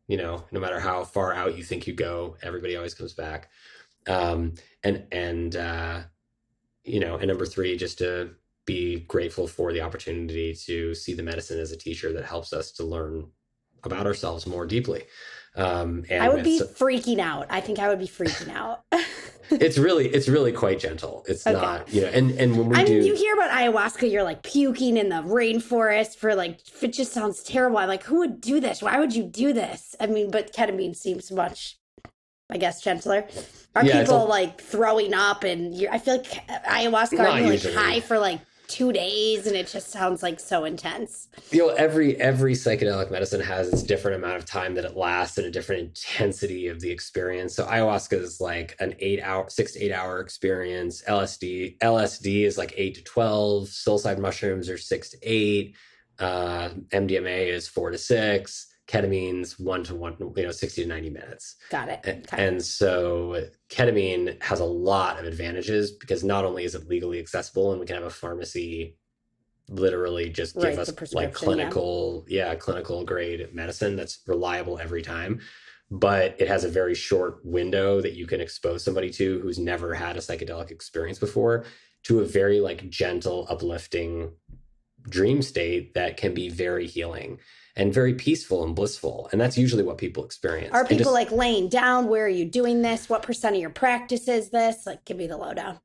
No matter how far out you think you go, everybody always comes back. And number three, just to be grateful for the opportunity to see the medicine as a teacher that helps us to learn about ourselves more deeply. And I would be freaking out. I think I would be freaking out. It's really quite gentle. It's not, and when we you hear about ayahuasca, you're like puking in the rainforest for like, it just sounds terrible. I'm like, who would do this? Why would you do this? I mean, but ketamine seems much, I guess, gentler. Are people like throwing up? And I feel like ayahuasca, are you like high for like 2 days, and it just sounds like so intense. Every psychedelic medicine has its different amount of time that it lasts and a different intensity of the experience. So ayahuasca is like an 6 to 8 hour experience. LSD is like 8 to 12. Psilocybin mushrooms are 6 to 8. MDMA is 4 to 6. Ketamine's 1 to 1, 60 to 90 minutes. Got it. And so ketamine has a lot of advantages, because not only is it legally accessible, and we can have a pharmacy literally just give us like clinical grade medicine that's reliable every time, but it has a very short window that you can expose somebody to who's never had a psychedelic experience before, to a very like gentle, uplifting dream state that can be very healing and very peaceful and blissful. And that's usually what people experience. Are people like laying down? Where are you doing this? What % of your practice is this? Like, give me the lowdown.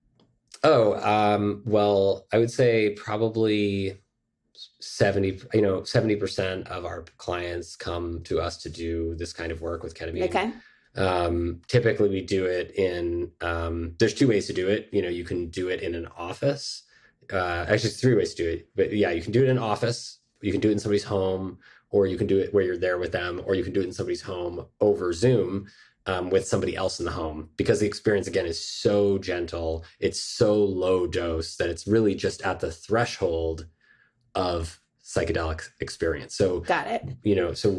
Well, I would say probably 70% of our clients come to us to do this kind of work with ketamine. Okay. Typically we do it in, there's 2 ways to do it. You can do it in an office. Actually, it's 3 ways to do it. But yeah, you can do it in an office. You can do it in somebody's home, or you can do it where you're there with them, or you can do it in somebody's home over Zoom with somebody else in the home, because the experience, again, is so gentle. It's so low dose that it's really just at the threshold of psychedelic experience. So, got it. So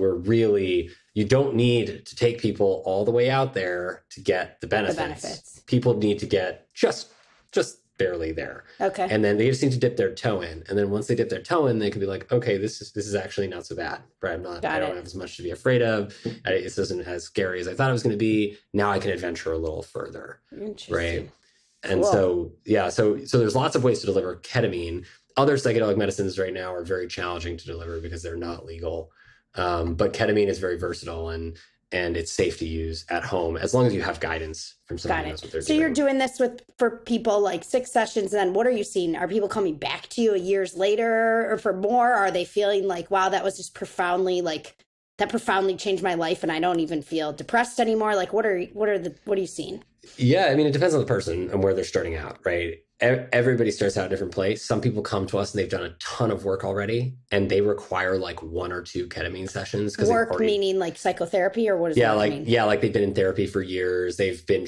you don't need to take people all the way out there to get the benefits. People need to get just barely there. Okay. And then they just need to dip their toe in. And then once they dip their toe in, they can be like, okay, this is actually not so bad. Right? I don't have as much to be afraid of. This isn't as scary as I thought it was going to be. Now I can adventure a little further. Interesting. Right. And so there's lots of ways to deliver ketamine. Other psychedelic medicines right now are very challenging to deliver because they're not legal. But ketamine is very versatile, and it's safe to use at home as long as you have guidance from somebody who knows what they're doing. So you're doing this for people like 6 sessions, and then what are you seeing? Are people coming back to you years later or for more? Are they feeling like, wow, that was just profoundly changed my life, and I don't even feel depressed anymore? Like, what are you seeing? Yeah, I mean, it depends on the person and where they're starting out, right? Everybody starts out at a different place. Some people come to us and they've done a ton of work already, and they require like 1 or 2 ketamine sessions. Meaning like psychotherapy, or what does that mean? Yeah, like they've been in therapy for years. They've been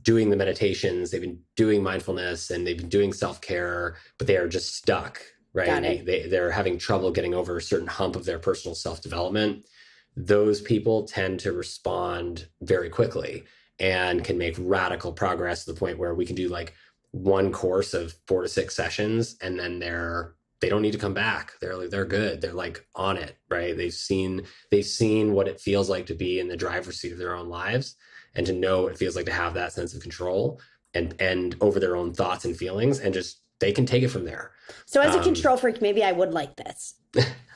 doing the meditations, they've been doing mindfulness, and they've been doing self-care, but they are just stuck right? Got And it. they're having trouble getting over a certain hump of their personal self-development. Those people tend to respond very quickly and can make radical progress to the point where we can do like one course of 4 to 6 sessions, and then they don't need to come back. They're good. They're like on it, right? They've seen what it feels like to be in the driver's seat of their own lives, and to know what it feels like to have that sense of control and over their own thoughts and feelings, and just they can take it from there. So as a control freak, maybe I would like this.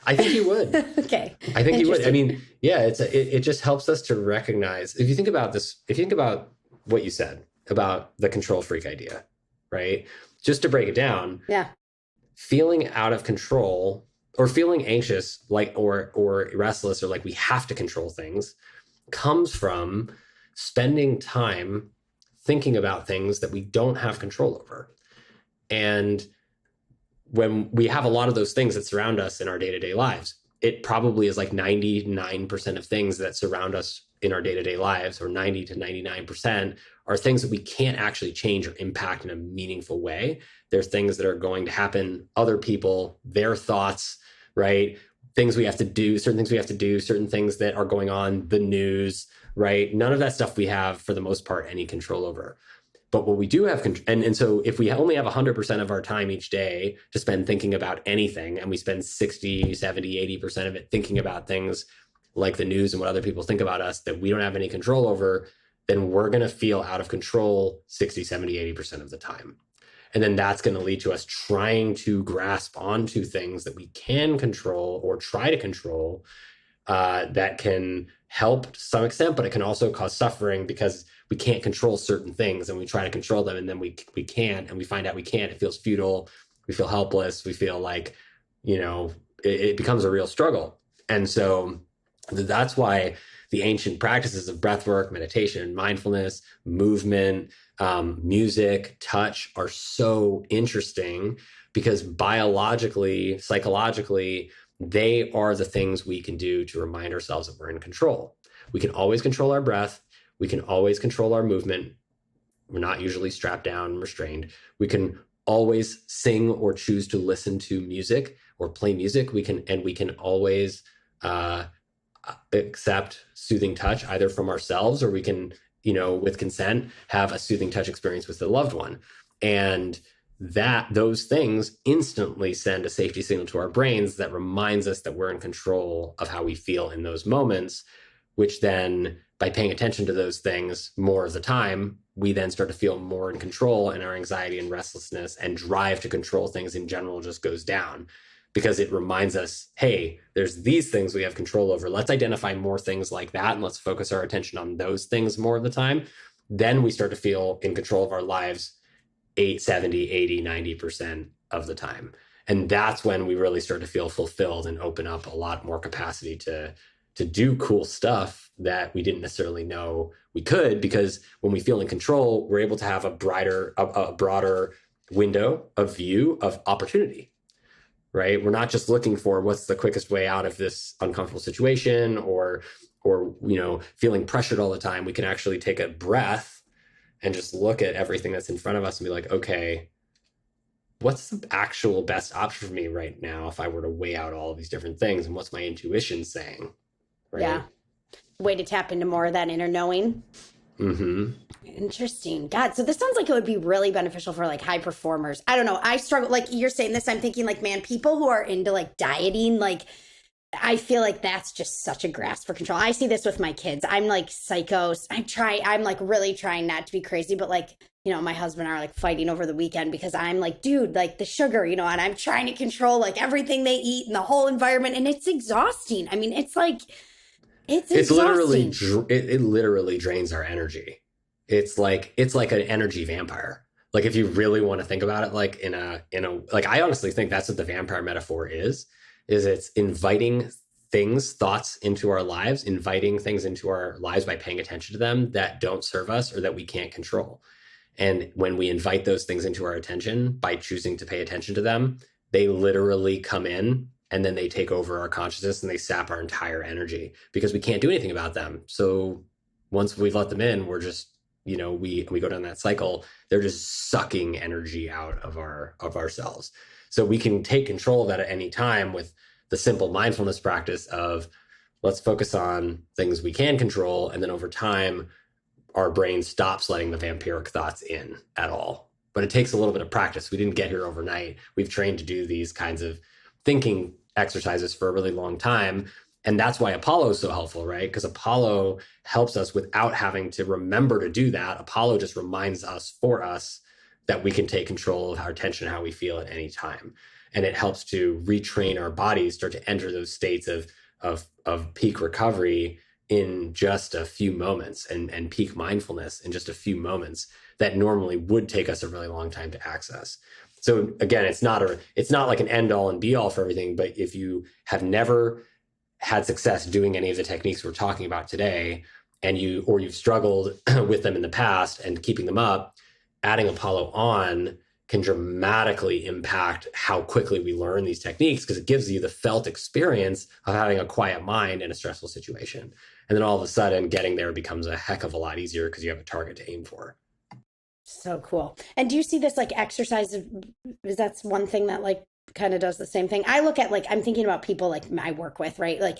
I think you would. Okay. I think you would. I mean, yeah, it just helps us to recognize, if you think about this, if you think about what you said about the control freak idea, right? Just to break it down, yeah, feeling out of control or feeling anxious, like or restless, or like we have to control things, comes from spending time thinking about things that we don't have control over. And when we have a lot of those things that surround us in our day-to-day lives, it probably is like 99% of things that surround us in our day-to-day lives, or 90 to 99%, are things that we can't actually change or impact in a meaningful way. They're things that are going to happen, other people, their thoughts, right? Things we have to do, certain things we have to do, certain things that are going on, the news, right? None of that stuff we have, for the most part, any control over. But what we do have, and so if we only have 100% of our time each day to spend thinking about anything, and we spend 60, 70, 80% of it thinking about things like the news and what other people think about us that we don't have any control over, then we're going to feel out of control 60, 70, 80% of the time. And then that's going to lead to us trying to grasp onto things that we can control or try to control, that can help to some extent, but it can also cause suffering because we can't control certain things, and we try to control them, and then we can't, and we find out we can't. It feels futile. We feel helpless. We feel like, it becomes a real struggle. And so that's why the ancient practices of breathwork, meditation, mindfulness, movement, music, touch are so interesting, because biologically, psychologically, they are the things we can do to remind ourselves that we're in control. We can always control our breath. We can always control our movement. We're not usually strapped down and restrained. We can always sing or choose to listen to music or play music. We can always accept soothing touch, either from ourselves, or we can, with consent, have a soothing touch experience with a loved one. And those things instantly send a safety signal to our brains that reminds us that we're in control of how we feel in those moments, which then, by paying attention to those things more of the time, we then start to feel more in control, and our anxiety and restlessness and drive to control things in general just goes down, because it reminds us, hey, there's these things we have control over. Let's identify more things like that, and let's focus our attention on those things more of the time. Then we start to feel in control of our lives 70, 80, 90% of the time. And that's when we really start to feel fulfilled and open up a lot more capacity to do cool stuff that we didn't necessarily know we could, because when we feel in control, we're able to have a broader window of view of opportunity, right? We're not just looking for what's the quickest way out of this uncomfortable situation, or feeling pressured all the time. We can actually take a breath and just look at everything that's in front of us and be like, okay, what's the actual best option for me right now if I were to weigh out all of these different things, and what's my intuition saying? Right? Yeah. Way to tap into more of that inner knowing. Mm-hmm. Interesting. God, so this sounds like it would be really beneficial for like high performers. I don't know. I struggle, like you're saying this, I'm thinking like, man, people who are into like dieting, like I feel like that's just such a grasp for control. I see this with my kids. I'm like psycho. I'm like really trying not to be crazy, but like, my husband and I are like fighting over the weekend because I'm like, dude, like the sugar, and I'm trying to control like everything they eat and the whole environment. And it's exhausting. I mean, it's like, it's literally, it literally drains our energy. It's like an energy vampire. Like if you really want to think about it, like in a, like, I honestly think that's what the vampire metaphor is it's inviting thoughts into our lives, by paying attention to them that don't serve us or that we can't control. And when we invite those things into our attention by choosing to pay attention to them, they literally come in, and then they take over our consciousness and they sap our entire energy, because we can't do anything about them. So once we've let them in, we're just, we go down that cycle. They're just sucking energy out of ourselves. So we can take control of that at any time with the simple mindfulness practice of let's focus on things we can control. And then over time, our brain stops letting the vampiric thoughts in at all. But it takes a little bit of practice. We didn't get here overnight. We've trained to do these kinds of thinking exercises for a really long time. And that's why Apollo is so helpful, right? Because Apollo helps us without having to remember to do that. Apollo just reminds us for us that we can take control of our attention, how we feel at any time. And it helps to retrain our bodies, start to enter those states of peak recovery in just a few moments, and peak mindfulness in just a few moments that normally would take us a really long time to access. So again, it's not like an end all and be all for everything, but if you have never had success doing any of the techniques we're talking about today, and you've struggled with them in the past and keeping them up, adding Apollo on can dramatically impact how quickly we learn these techniques, because it gives you the felt experience of having a quiet mind in a stressful situation. And then all of a sudden getting there becomes a heck of a lot easier because you have a target to aim for. So cool. And do you see this like exercise? That's one thing that like kind of does the same thing. I look at like, I'm thinking about people like I work with, right? Like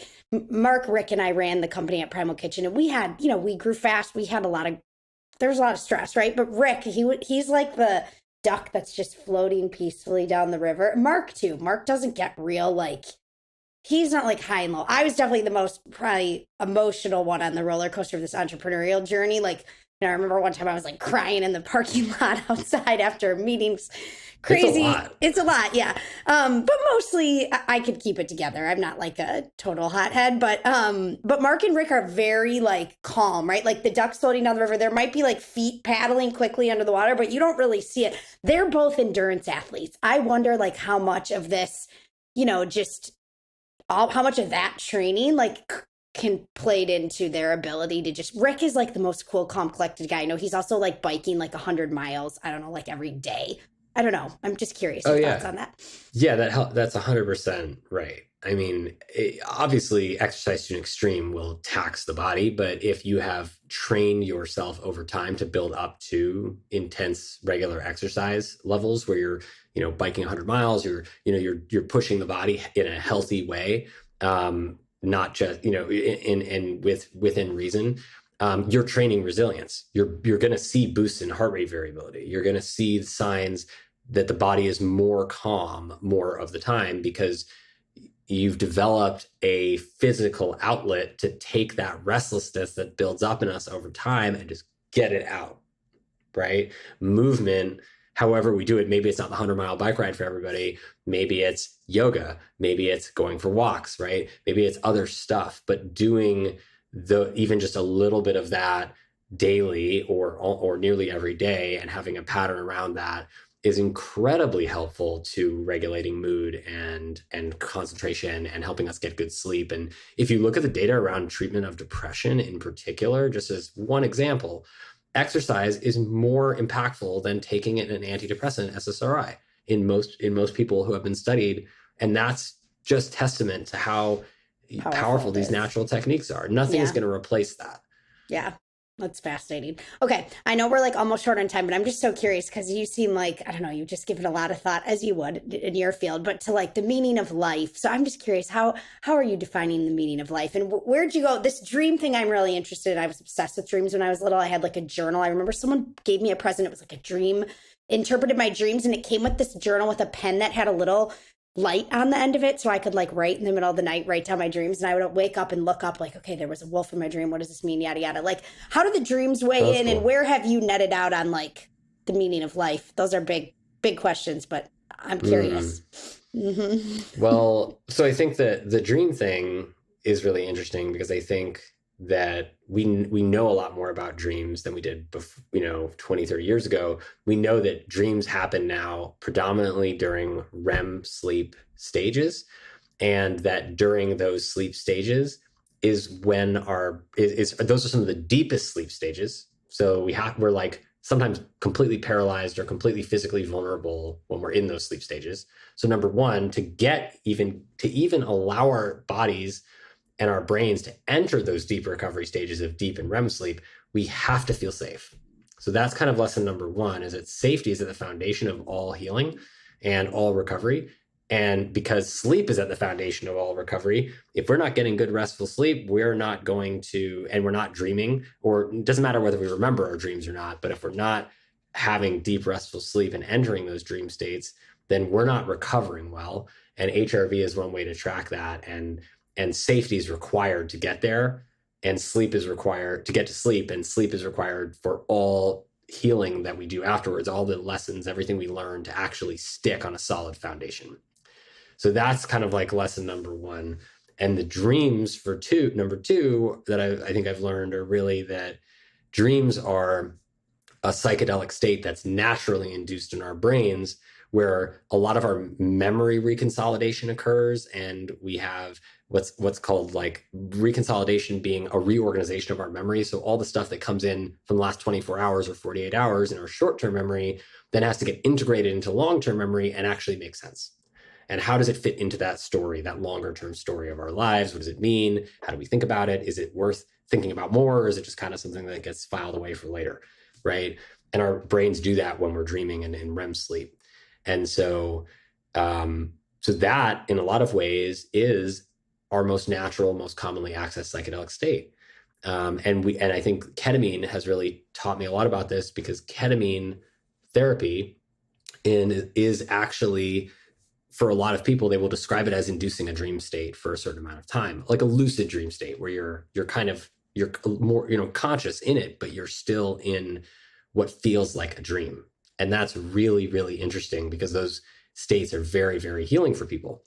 Mark, Rick, and I ran the company at Primal Kitchen, and we had, we grew fast. We had there's a lot of stress, right? But Rick, he's like the duck that's just floating peacefully down the river. Mark too. Mark doesn't get real, like, he's not like high and low. I was definitely the most probably emotional one on the roller coaster of this entrepreneurial journey. Like, I remember one time I was like crying in the parking lot outside after meetings. Crazy. It's a lot, yeah. But mostly I could keep it together. I'm not like a total hothead, but Mark and Rick are very like calm, right? Like the ducks floating down the river, there might be like feet paddling quickly under the water, but you don't really see it. They're both endurance athletes. I wonder like how much of this, how much of that training like can played into their ability to just. Rick is like the most cool, calm, collected guy. I know he's also like biking like 100 miles. I don't know, like every day. I don't know. I'm just curious your thoughts on that. Yeah, that's 100% right. I mean, obviously exercise to an extreme will tax the body, but if you have trained yourself over time to build up to intense regular exercise levels where you're, biking 100 miles, you're pushing the body in a healthy way, not just, within reason, you're training resilience. You're going to see boosts in heart rate variability. You're going to see signs that the body is more calm more of the time because you've developed a physical outlet to take that restlessness that builds up in us over time and just get it out, right? Movement, however we do it, maybe it's not the 100-mile bike ride for everybody. Maybe it's yoga. Maybe it's going for walks, right? Maybe it's other stuff, but doing even just a little bit of that daily or nearly every day and having a pattern around that is incredibly helpful to regulating mood and concentration and helping us get good sleep. And if you look at the data around treatment of depression in particular, just as one example, exercise is more impactful than taking an antidepressant, SSRI, in most people who have been studied. And that's just testament to how powerful these natural techniques are. Nothing is going to replace that. Yeah. That's fascinating. Okay. I know we're like almost short on time, but I'm just so curious because you seem like, I don't know, you've just given a lot of thought as you would in your field, but to like the meaning of life. So I'm just curious, how are you defining the meaning of life, and where'd you go? This dream thing I'm really interested in. I was obsessed with dreams when I was little. I had like a journal. I remember someone gave me a present. It was like a dream, interpreted my dreams, and it came with this journal with a pen that had a little light on the end of it, so I could like write in the middle of the night, write down my dreams, and I would wake up and look up like, okay, there was a wolf in my dream, what does this mean, yada yada. Like, how do the dreams weigh in, and where have you netted out on like the meaning of life? Those are big questions, but I'm curious. Well, so I think that the dream thing is really interesting because I think that we know a lot more about dreams than we did before, 20, 30 years ago. We know that dreams happen now predominantly during REM sleep stages, and that during those sleep stages is when those are some of the deepest sleep stages. So we're like sometimes completely paralyzed or completely physically vulnerable when we're in those sleep stages. So number one, to even allow our bodies and our brains to enter those deep recovery stages of deep and REM sleep, we have to feel safe. So that's kind of lesson number one, is that safety is at the foundation of all healing. and all recovery. And because sleep is at the foundation of all recovery, if we're not getting good restful sleep, we're not going to, and we're not dreaming, or it doesn't matter whether we remember our dreams or not, but if we're not having deep restful sleep and entering those dream states, then we're not recovering well. And HRV is one way to track that. And safety is required to get there, and sleep is required to get to sleep, and sleep is required for all healing that we do afterwards, all the lessons, everything we learn to actually stick on a solid foundation. So that's kind of like lesson number one. And the dreams for number two, that I think I've learned are really that dreams are a psychedelic state that's naturally induced in our brains, where a lot of our memory reconsolidation occurs, and we have what's called like reconsolidation being a reorganization of our memory. So all the stuff that comes in from the last 24 hours or 48 hours in our short-term memory then has to get integrated into long-term memory and actually make sense. And how does it fit into that story, that longer-term story of our lives? What does it mean? How do we think about it? Is it worth thinking about more, or is it just kind of something that gets filed away for later, right? And our brains do that when we're dreaming and in REM sleep. And so, so that in a lot of ways is our most natural, most commonly accessed psychedelic state. And I think ketamine has really taught me a lot about this, because ketamine therapy is actually, for a lot of people, they will describe it as inducing a dream state for a certain amount of time, like a lucid dream state where you're more, conscious in it, but you're still in what feels like a dream. And that's really, really interesting, because those states are very, very healing for people.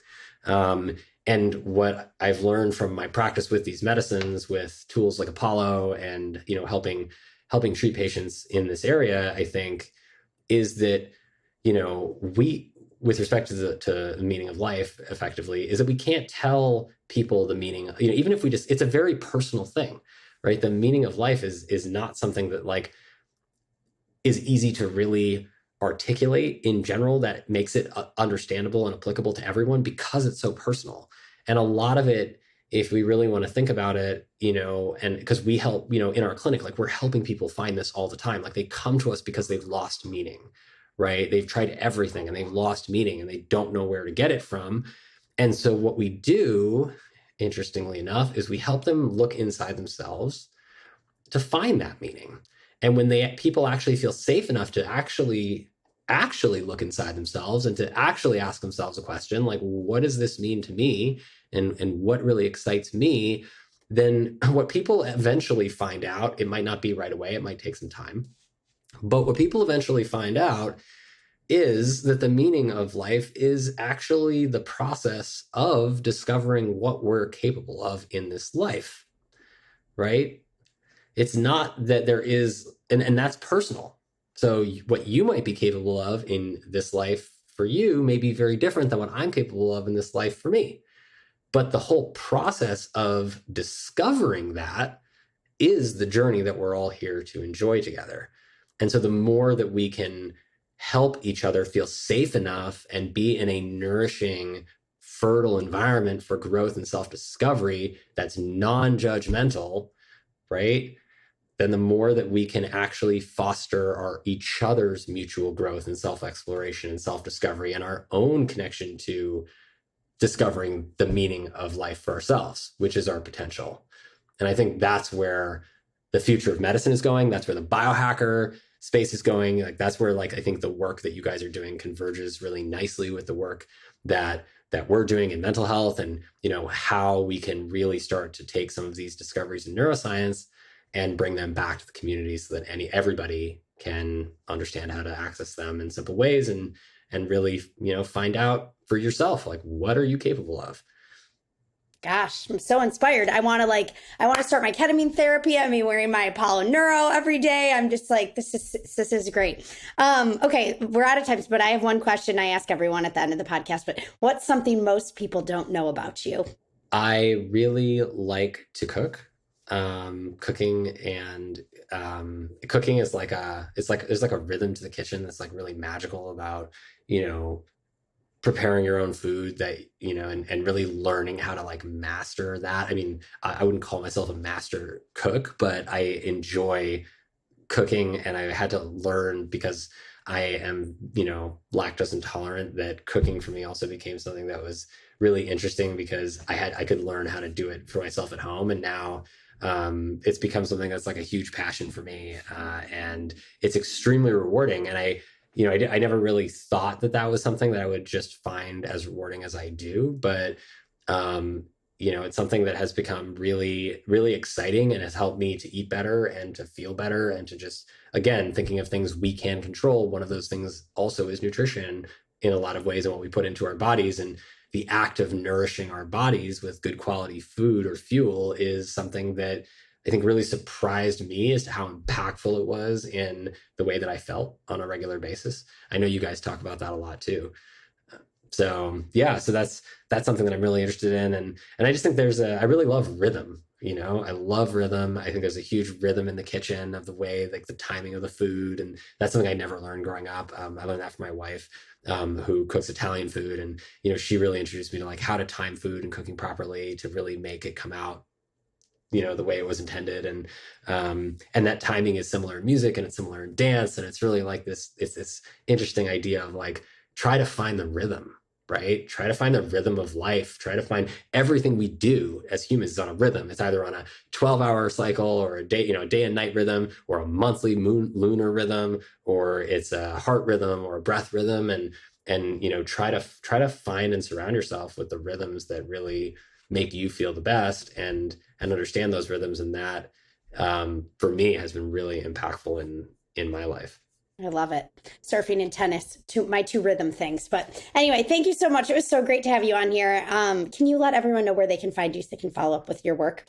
And what I've learned from my practice with these medicines, with tools like Apollo, and helping treat patients in this area, I think, is that we, with respect to the meaning of life, effectively, is that we can't tell people the meaning. Even if it's a very personal thing, right? The meaning of life is not something that like is easy to really articulate in general, that makes it understandable and applicable to everyone, because it's so personal. And a lot of it, if we really want to think about it, and because we help, in our clinic, like we're helping people find this all the time. Like they come to us because they've lost meaning, right? They've tried everything and they've lost meaning and they don't know where to get it from. And so what we do, interestingly enough, is we help them look inside themselves to find that meaning. And when people actually feel safe enough to actually look inside themselves and to actually ask themselves a question like, what does this mean to me? And what really excites me? Then what people eventually find out, it might not be right away, it might take some time, but what people eventually find out is that the meaning of life is actually the process of discovering what we're capable of in this life, right? It's not that there is, and that's personal. So what you might be capable of in this life for you may be very different than what I'm capable of in this life for me. But the whole process of discovering that is the journey that we're all here to enjoy together. And so the more that we can help each other feel safe enough and be in a nourishing, fertile environment for growth and self-discovery that's non-judgmental, right? Then the more that we can actually foster each other's mutual growth and self-exploration and self-discovery and our own connection to discovering the meaning of life for ourselves, which is our potential. And I think that's where the future of medicine is going. That's where the biohacker space is going. Like that's where, like, I think the work that you guys are doing converges really nicely with the work that we're doing in mental health, and how we can really start to take some of these discoveries in neuroscience and bring them back to the community so that everybody can understand how to access them in simple ways, and really find out for yourself, like, what are you capable of? Gosh, I'm so inspired. I want to start my ketamine therapy. I mean, wearing my Apollo Neuro every day. I'm just like, this is great. Okay, we're out of time, but I have one question I ask everyone at the end of the podcast. But what's something most people don't know about you? I really like to cook. Cooking is like there's like a rhythm to the kitchen that's like really magical about preparing your own food, that and really learning how to like master that. I mean, I wouldn't call myself a master cook, but I enjoy cooking, and I had to learn because I am, lactose intolerant, that cooking for me also became something that was really interesting because I could learn how to do it for myself at home. And now it's become something that's like a huge passion for me. And it's extremely rewarding. And I never really thought that that was something that I would just find as rewarding as I do. But, it's something that has become really, really exciting and has helped me to eat better and to feel better and to just, again, thinking of things we can control. One of those things also is nutrition in a lot of ways and what we put into our bodies. And the act of nourishing our bodies with good quality food or fuel is something that I think really surprised me as to how impactful it was in the way that I felt on a regular basis. I know you guys talk about that a lot too. So yeah, so that's something that I'm really interested in, and I just think I really love rhythm. I love rhythm. I think there's a huge rhythm in the kitchen of the way, like the timing of the food, and that's something I never learned growing up. I learned that from my wife, who cooks Italian food, and she really introduced me to like how to time food and cooking properly to really make it come out the way it was intended. And that timing is similar in music and it's similar in dance, and it's really like it's this interesting idea of like try to find the rhythm, right? Try to find the rhythm of life. Try to find everything we do as humans is on a rhythm. It's either on a 12-hour cycle or a day, day and night rhythm, or a monthly lunar rhythm, or it's a heart rhythm or a breath rhythm. And try to find and surround yourself with the rhythms that really make you feel the best, and understand those rhythms. And that, for me, has been really impactful in my life. I love it. Surfing and tennis, my two rhythm things. But anyway, thank you so much. It was so great to have you on here. Can you let everyone know where they can find you so they can follow up with your work?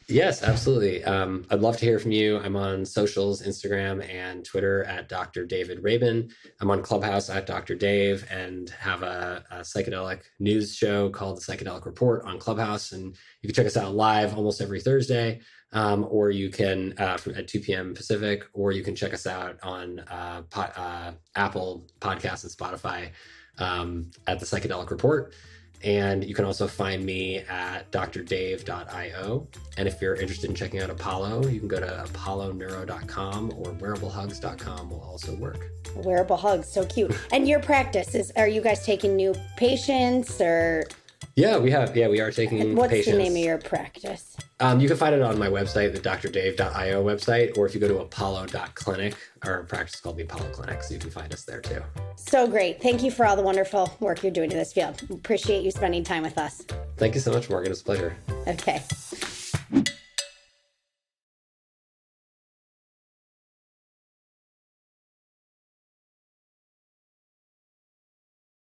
Yes, absolutely. I'd love to hear from you. I'm on socials, Instagram and Twitter at Dr. David Rabin. I'm on Clubhouse at Dr. Dave, and have a psychedelic news show called The Psychedelic Report on Clubhouse. And you can check us out live almost every Thursday, or you can at 2 p.m. Pacific, or you can check us out on Apple Podcasts and Spotify at The Psychedelic Report. And you can also find me at drdave.io. And if you're interested in checking out Apollo, you can go to apolloneuro.com, or wearablehugs.com will also work. Wearable Hugs, so cute. And your practice are you guys taking new patients or? Yeah, we are taking What's patients. the name of your practice? You can find it on my website, the drdave.io website, or if you go to apollo.clinic, our practice is called the Apollo Clinic, so you can find us there too. So great. Thank you for all the wonderful work you're doing in this field. Appreciate you spending time with us. Thank you so much, Morgan. It's a pleasure. Okay.